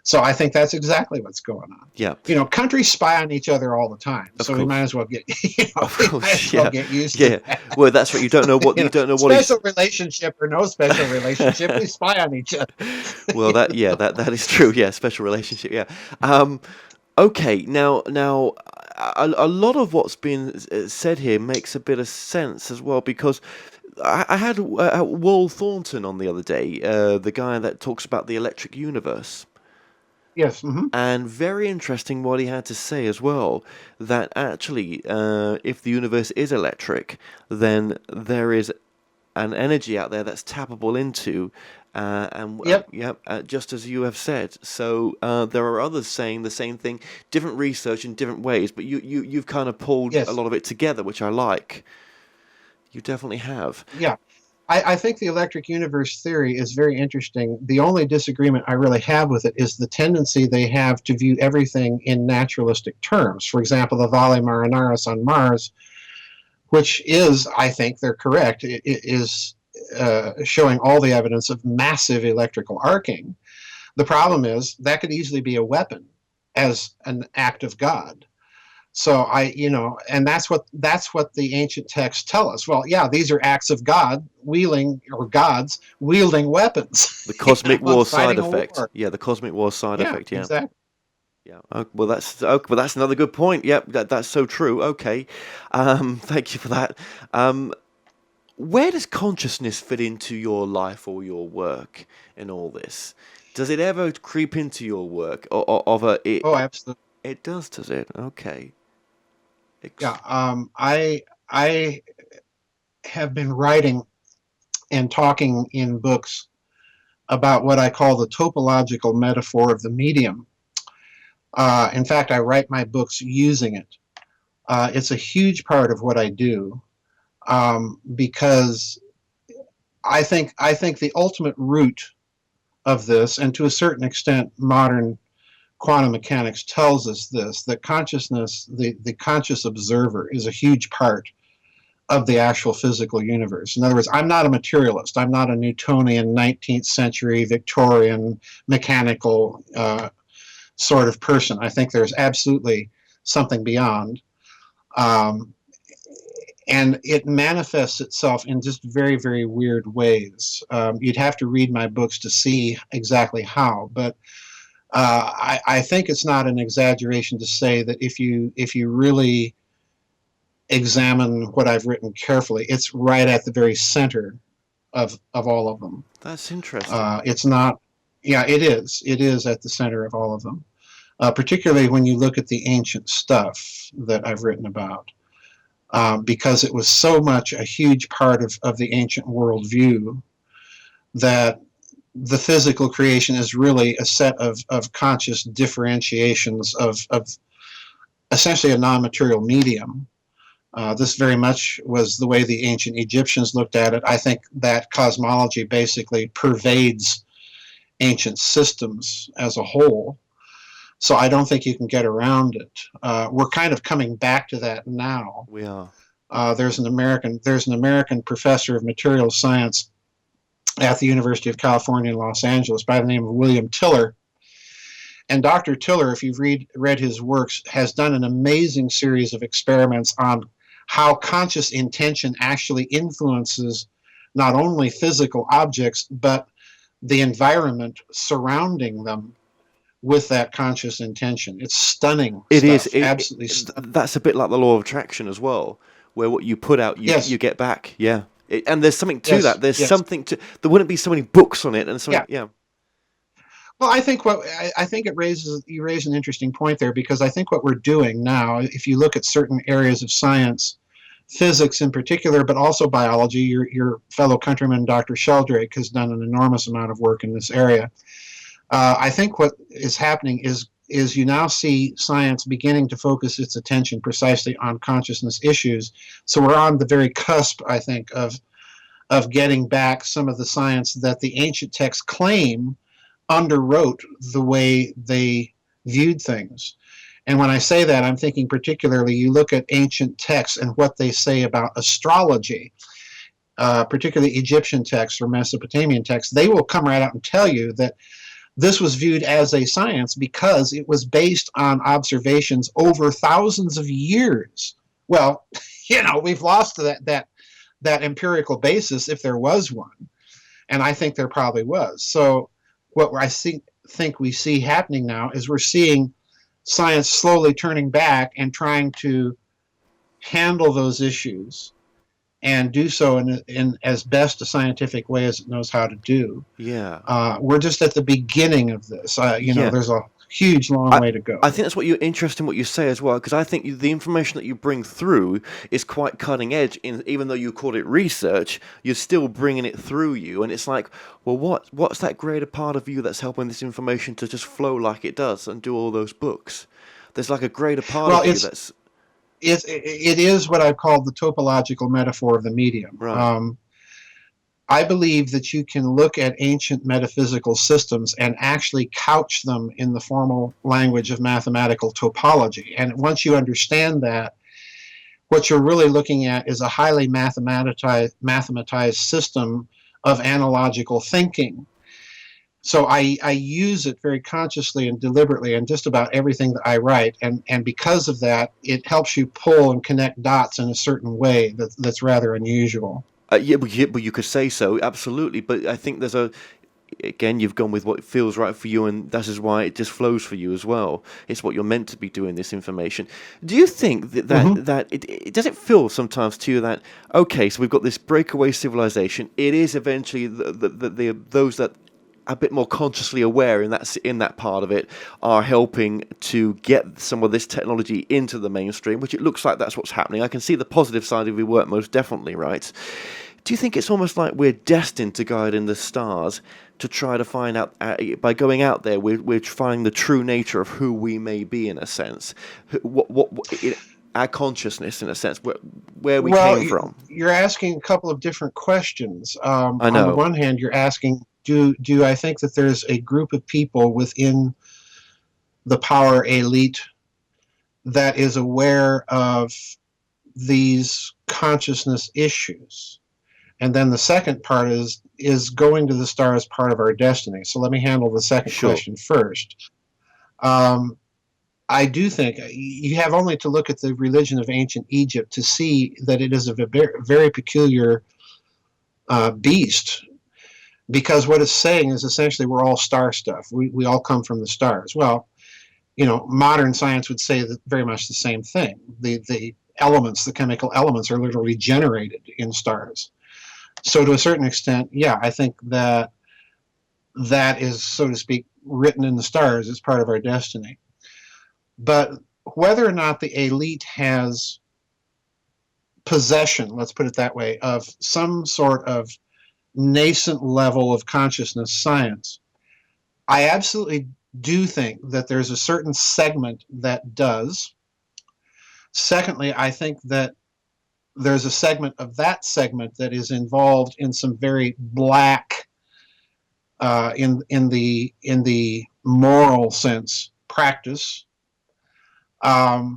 So I think that's exactly what's going on. Yeah. Countries spy on each other all the time. So we might as well get, get used to that. Well, that's what you don't know what special relationship or no special relationship, we spy on each other. Well, that is true. Yeah, special relationship. Yeah. Okay. Now, a lot of what's been said here makes a bit of sense as well, because I had Wal Thornton on the other day, the guy that talks about the electric universe. Yes. Hmm. And very interesting what he had to say as well, that actually, if the universe is electric, then there is an energy out there that's tappable into, Yep. just as you have said. So there are others saying the same thing, different research in different ways, but you've kind of pulled a Yes. lot of it together, which I like. You definitely have. Yeah. I think the electric universe theory is very interesting. The only disagreement I really have with it is the tendency they have to view everything in naturalistic terms. For example, the Valles Marineris on Mars, which is, I think they're correct, it is showing all the evidence of massive electrical arcing. The problem is that could easily be a weapon as an act of God. So and that's what the ancient texts tell us. Well, yeah, these are acts of God gods wielding weapons, The cosmic war side fighting a effect. war. Yeah, the cosmic war side Yeah, effect. Yeah. exactly. Yeah. Well, that's another good point. Yep, that's so true. Okay. Thank you for that. Where does consciousness fit into your life or your work in all this? Does it ever creep into your work Oh, absolutely. it does it? Okay. Yeah. I have been writing and talking in books about what I call the topological metaphor of the medium. In fact, I write my books using it. It's a huge part of what I do, because I think the ultimate root of this, and to a certain extent, modern quantum mechanics tells us this, that consciousness, the conscious observer, is a huge part of the actual physical universe. In other words, I'm not a materialist. I'm not a Newtonian 19th century Victorian mechanical sort of person. I think there's absolutely something beyond. Um, and it manifests itself in just very, very weird ways. You'd have to read my books to see exactly how, but I think it's not an exaggeration to say that if you really examine what I've written carefully, it's right at the very center of all of them. That's interesting. It's not, yeah, it is. It is at the center of all of them, particularly when you look at the ancient stuff that I've written about, because it was so much a huge part of the ancient worldview that the physical creation is really a set of conscious differentiations of essentially a non-material medium. This very much was the way the ancient Egyptians looked at it. I think that cosmology basically pervades ancient systems as a whole. So I don't think you can get around it. We're kind of coming back to that now. We are. There's an American professor of materials science at the University of California in Los Angeles by the name of William Tiller. And Dr. Tiller, if you've read his works, has done an amazing series of experiments on how conscious intention actually influences not only physical objects, but the environment surrounding them with that conscious intention. It's stunning It stuff, is. absolutely stunning. That's a bit like the law of attraction as well, where what you put out, Yes, you get back. Yeah. And there's something to yes, that. There's yes. something to. There wouldn't be so many books on it, and something. Yeah. Yeah. Well, I think you raise an interesting point there, because I think what we're doing now, if you look at certain areas of science, physics in particular, but also biology, your fellow countryman Dr. Sheldrake has done an enormous amount of work in this area. I think what is happening is you now see science beginning to focus its attention precisely on consciousness issues. So we're on the very cusp, I think, of getting back some of the science that the ancient texts claim underwrote the way they viewed things. And when I say that, I'm thinking particularly, you look at ancient texts and what they say about astrology, particularly Egyptian texts or Mesopotamian texts. They will come right out and tell you that this was viewed as a science because it was based on observations over thousands of years. Well, we've lost that empirical basis, if there was one, and I think there probably was. So what I think we see happening now is we're seeing science slowly turning back and trying to handle those issues and do so in as best a scientific way as it knows how to do. Yeah. We're just at the beginning of this. Yeah. There's a huge, long way to go. I think that's what you're interested in what you say as well, because I think the information that you bring through is quite cutting edge. Even though you call it research, you're still bringing it through you, and it's like, well, what's that greater part of you that's helping this information to just flow like it does and do all those books? There's like a greater part Well, of you that's it is what I call the topological metaphor of the medium. right. I believe that you can look at ancient metaphysical systems and actually couch them in the formal language of mathematical topology. And once you understand that, what you're really looking at is a highly mathematized system of analogical thinking. So I use it very consciously and deliberately in just about everything that I write. And because of that, it helps you pull and connect dots in a certain way that's rather unusual. But you could say so, absolutely. But I think again, you've gone with what feels right for you, and that is why it just flows for you as well. It's what you're meant to be doing, this information. Do you think that it does it feel sometimes to you that, okay, so we've got this breakaway civilization, it is eventually those that are a bit more consciously aware in that part of it are helping to get some of this technology into the mainstream, which it looks like that's what's happening. I can see the positive side of your work most definitely, right? Do you think it's almost like we're destined to guide in the stars to try to find out, by going out there, we're finding the true nature of who we may be, in a sense, our consciousness, in a sense, where we came from? You're asking a couple of different questions. I know. On the one hand, you're asking, do I think that there's a group of people within the power elite that is aware of these consciousness issues? And then the second part is going to the stars part of our destiny. So let me handle the second question first. I do think you have only to look at the religion of ancient Egypt to see that it is a very peculiar beast, because what it's saying is essentially we're all star stuff. We all come from the stars. Well, modern science would say that very much the same thing. The elements, the chemical elements, are literally generated in stars. So to a certain extent, yeah, I think that is, so to speak, written in the stars as part of our destiny. But whether or not the elite has possession, let's put it that way, of some sort of nascent level of consciousness science, I absolutely do think that there's a certain segment that does. Secondly, I think that there's a segment of that segment that is involved in some very black, in the moral sense, practice. I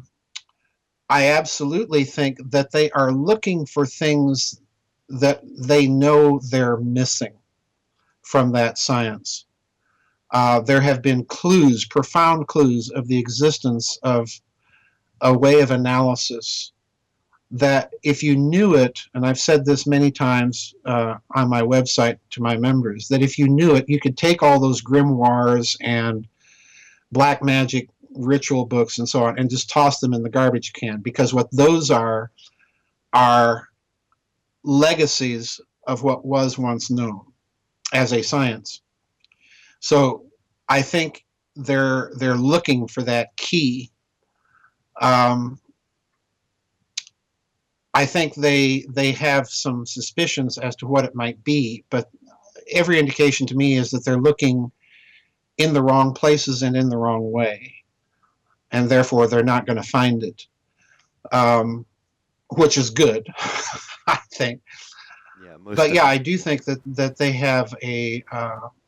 absolutely think that they are looking for things that they know they're missing from that science. There have been clues, profound clues, of the existence of a way of analysis that if you knew it, and I've said this many times on my website to my members, that if you knew it, you could take all those grimoires and black magic ritual books and so on and just toss them in the garbage can, because what those are legacies of what was once known as a science. So I think they're looking for that key. I think they have some suspicions as to what it might be, but every indication to me is that they're looking in the wrong places and in the wrong way, and therefore they're not going to find it, which is good, I think. Yeah, but yeah, I do think that they have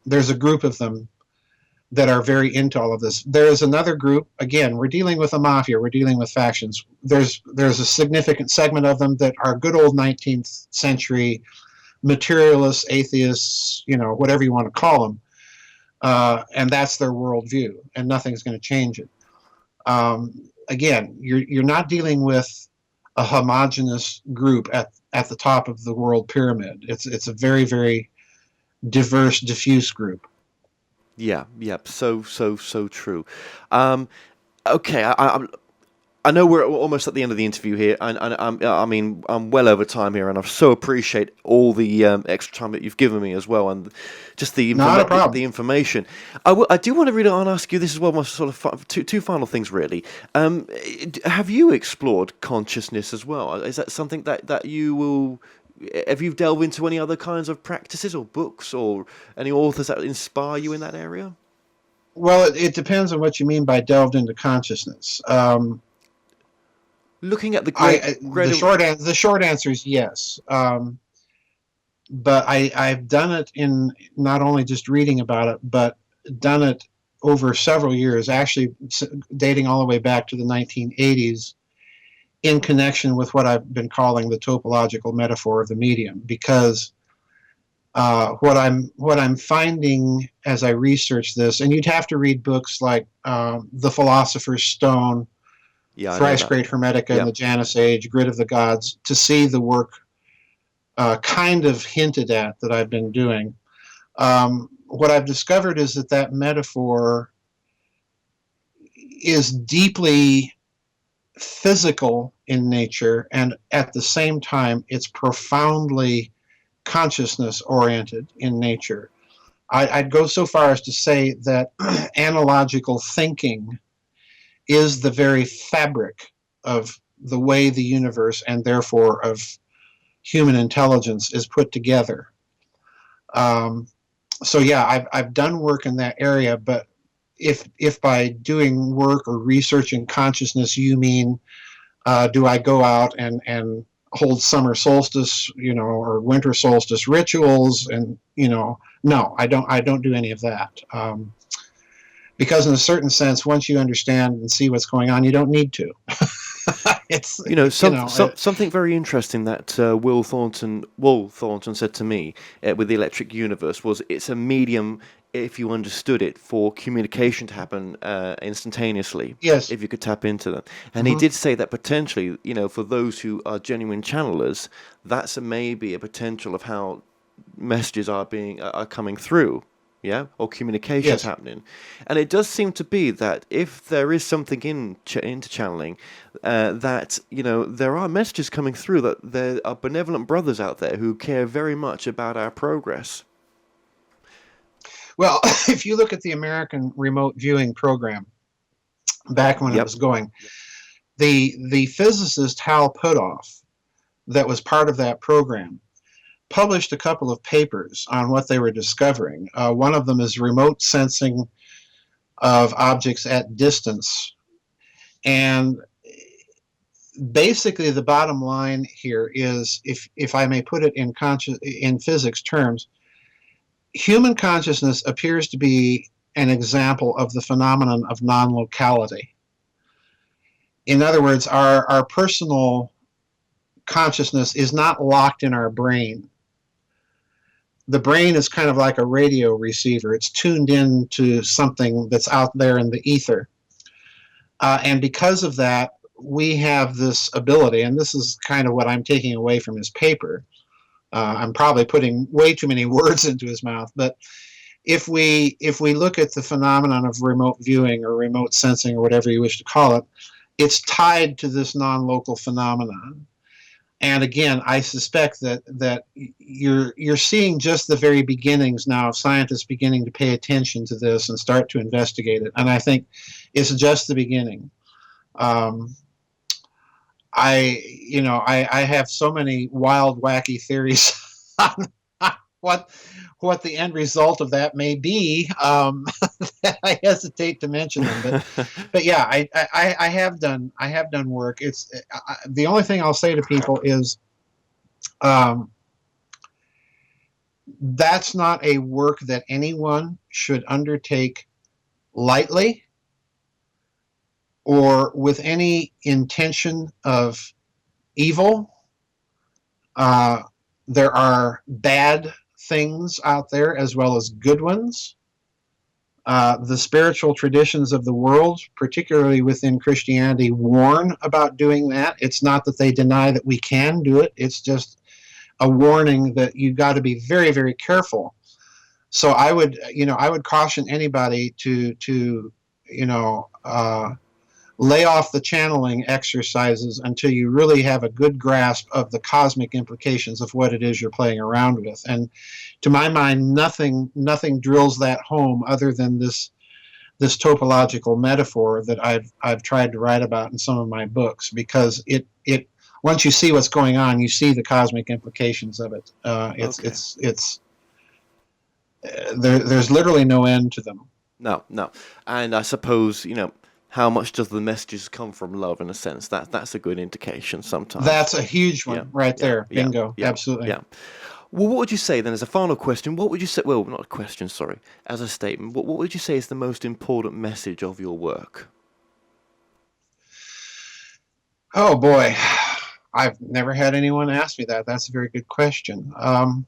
there's a group of them that are very into all of this. There is another group, again, we're dealing with a mafia, we're dealing with factions. There's a significant segment of them that are good old 19th century materialists, atheists, whatever you want to call them, and that's their worldview, and nothing's going to change it. Again, you're not dealing with a homogenous group at the top of the world pyramid. It's a very, very diverse, diffuse group. Yeah, so true. Okay, I know we're almost at the end of the interview here, and I'm well over time here, and I so appreciate all the extra time that you've given me as well, and just Not a problem. the information. I do want to read and ask you this as well. My sort of two final things really. Have you explored consciousness as well? Is that something that you will? Have you delved into any other kinds of practices or books or any authors that inspire you in that area? Well, it depends on what you mean by delved into consciousness. Looking at the the short answer is yes. But I've done it in not only just reading about it, but done it over several years, actually dating all the way back to the 1980s, in connection with what I've been calling the topological metaphor of the medium. Because what I'm finding as I research this, and you'd have to read books like The Philosopher's Stone, Thrice Great Hermetica, and the Janus Age, Grid of the Gods, to see the work kind of hinted at that I've been doing. What I've discovered is that metaphor is deeply physical in nature, and at the same time, it's profoundly consciousness-oriented in nature. I'd go so far as to say that analogical thinking is the very fabric of the way the universe, and therefore of human intelligence, is put together. So yeah, I've done work in that area, but if by doing work or researching consciousness you mean do I go out and hold summer solstice, or winter solstice rituals, and no, I don't do any of that. Because in a certain sense, once you understand and see what's going on, you don't need to. It's something very interesting that Will Thornton said to me with the Electric Universe was it's a medium, if you understood it, for communication to happen instantaneously. Yes. If you could tap into them. And he did say that potentially, for those who are genuine channelers, that's maybe a potential of how messages are coming through. Yeah, or communications happening, and it does seem to be that if there is something into channeling, that there are messages coming through, that there are benevolent brothers out there who care very much about our progress. Well, if you look at the American remote viewing program back when it was going, the physicist Hal Puthoff, that was part of that program, published a couple of papers on what they were discovering. One of them is remote sensing of objects at distance. And basically the bottom line here is, if I may put it in physics terms, human consciousness appears to be an example of the phenomenon of non-locality. In other words, our personal consciousness is not locked in our brain. The brain is kind of like a radio receiver. It's tuned in to something that's out there in the ether. And because of that, we have this ability, and this is kind of what I'm taking away from his paper. I'm probably putting way too many words into his mouth, but if we look at the phenomenon of remote viewing or remote sensing or whatever you wish to call it, it's tied to this non-local phenomenon. And again, I suspect that you're seeing just the very beginnings now of scientists beginning to pay attention to this and start to investigate it. And I think it's just the beginning. I have so many wild, wacky theories on what the end result of that may be, that I hesitate to mention them. But yeah, I have done work. It's the only thing I'll say to people is, that's not a work that anyone should undertake lightly or with any intention of evil. There are bad things out there as well as good ones. The spiritual traditions of the world, particularly within Christianity, warn about doing that. It's not that they deny that we can do it. It's just a warning that you've got to be very, very careful. So I would caution anybody to lay off the channeling exercises until you really have a good grasp of the cosmic implications of what it is you're playing around with. And to my mind, nothing drills that home other than this topological metaphor that I've tried to write about in some of my books, because it once you see what's going on, you see the cosmic implications of it. There's literally no end to them. No. And I suppose, how much does the messages come from love, in a sense? That's a good indication sometimes. That's a huge one right there. Bingo. Absolutely. Yeah. Well, what would you say then, as a final question, what would you say, well, not a question, sorry, as a statement, what would you say is the most important message of your work? Oh, boy. I've never had anyone ask me that. That's a very good question. I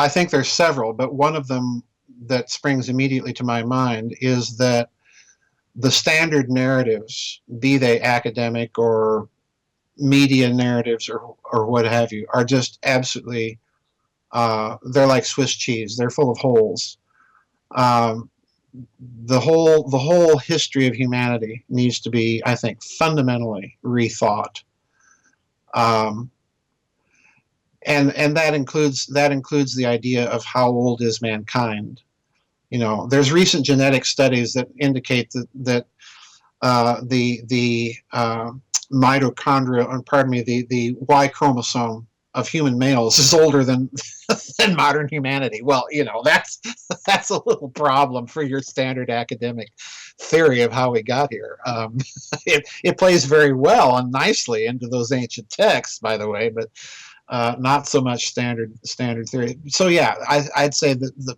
think there's several, but one of them that springs immediately to my mind is that the standard narratives, be they academic or media narratives or what have you, are just absolutely, they're like Swiss cheese. They're full of holes. The whole history of humanity needs to be, I think, fundamentally rethought. And that includes the idea of how old is mankind. There's recent genetic studies that indicate that the mitochondria, the Y chromosome of human males is older than modern humanity. Well, that's a little problem for your standard academic theory of how we got here. It plays very well and nicely into those ancient texts, by the way, but not so much standard theory. So yeah, I'd say that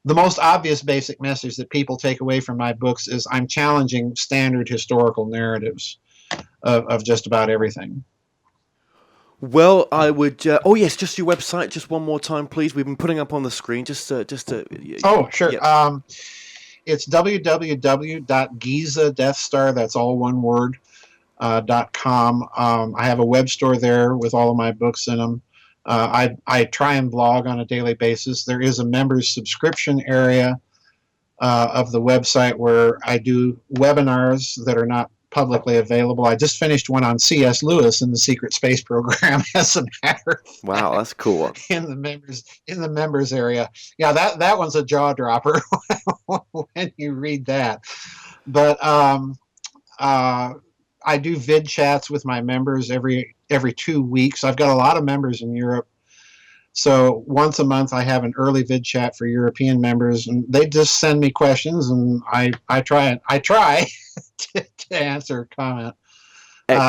the most obvious basic message that people take away from my books is I'm challenging standard historical narratives of just about everything. Well, I would. Oh yes, just your website, just one more time, please. We've been putting up on the screen. Oh sure. Yeah. It's www.Giza Death Star. That's all one word. .com. I have a web store there with all of my books in them. I try and blog on a daily basis. There is a members subscription area of the website where I do webinars that are not publicly available. I just finished one on C.S. Lewis in the Secret Space Program, as a matter of fact. Wow, that's cool. In the members area. Yeah, that one's a jaw dropper when you read that. But I do vid chats with my members every 2 weeks. I've got a lot of members in Europe. So once a month I have an early vid chat for European members, and they just send me questions, and I try to answer, comment.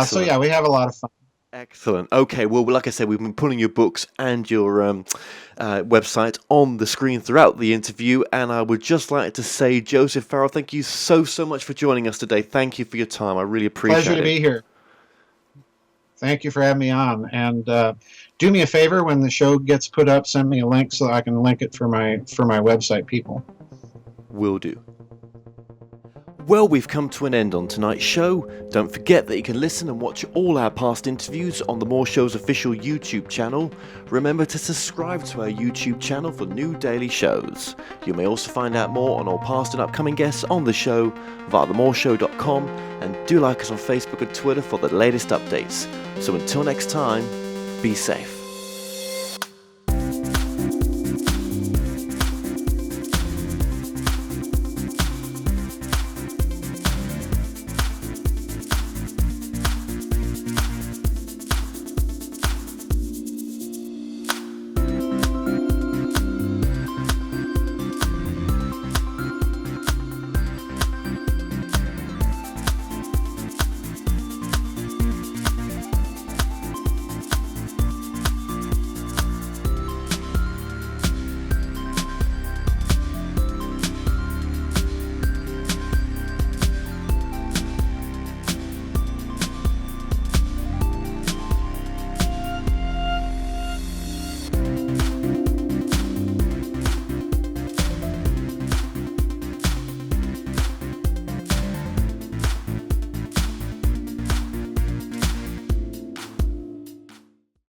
So yeah, we have a lot of fun. Excellent. Okay, well, like I said, we've been putting your books and your website on the screen throughout the interview, and I would just like to say, Joseph Farrell, thank you so much for joining us today. Thank you for your time. I really appreciate it. Pleasure to be here. Thank you for having me on. And do me a favor, when the show gets put up, send me a link so I can link it for my website people. Will do. Well, we've come to an end on tonight's show. Don't forget that you can listen and watch all our past interviews on the More Show's official YouTube channel. Remember to subscribe to our YouTube channel for new daily shows. You may also find out more on all past and upcoming guests on the show via themoreshow.com, and do like us on Facebook and Twitter for the latest updates. So until next time, be safe.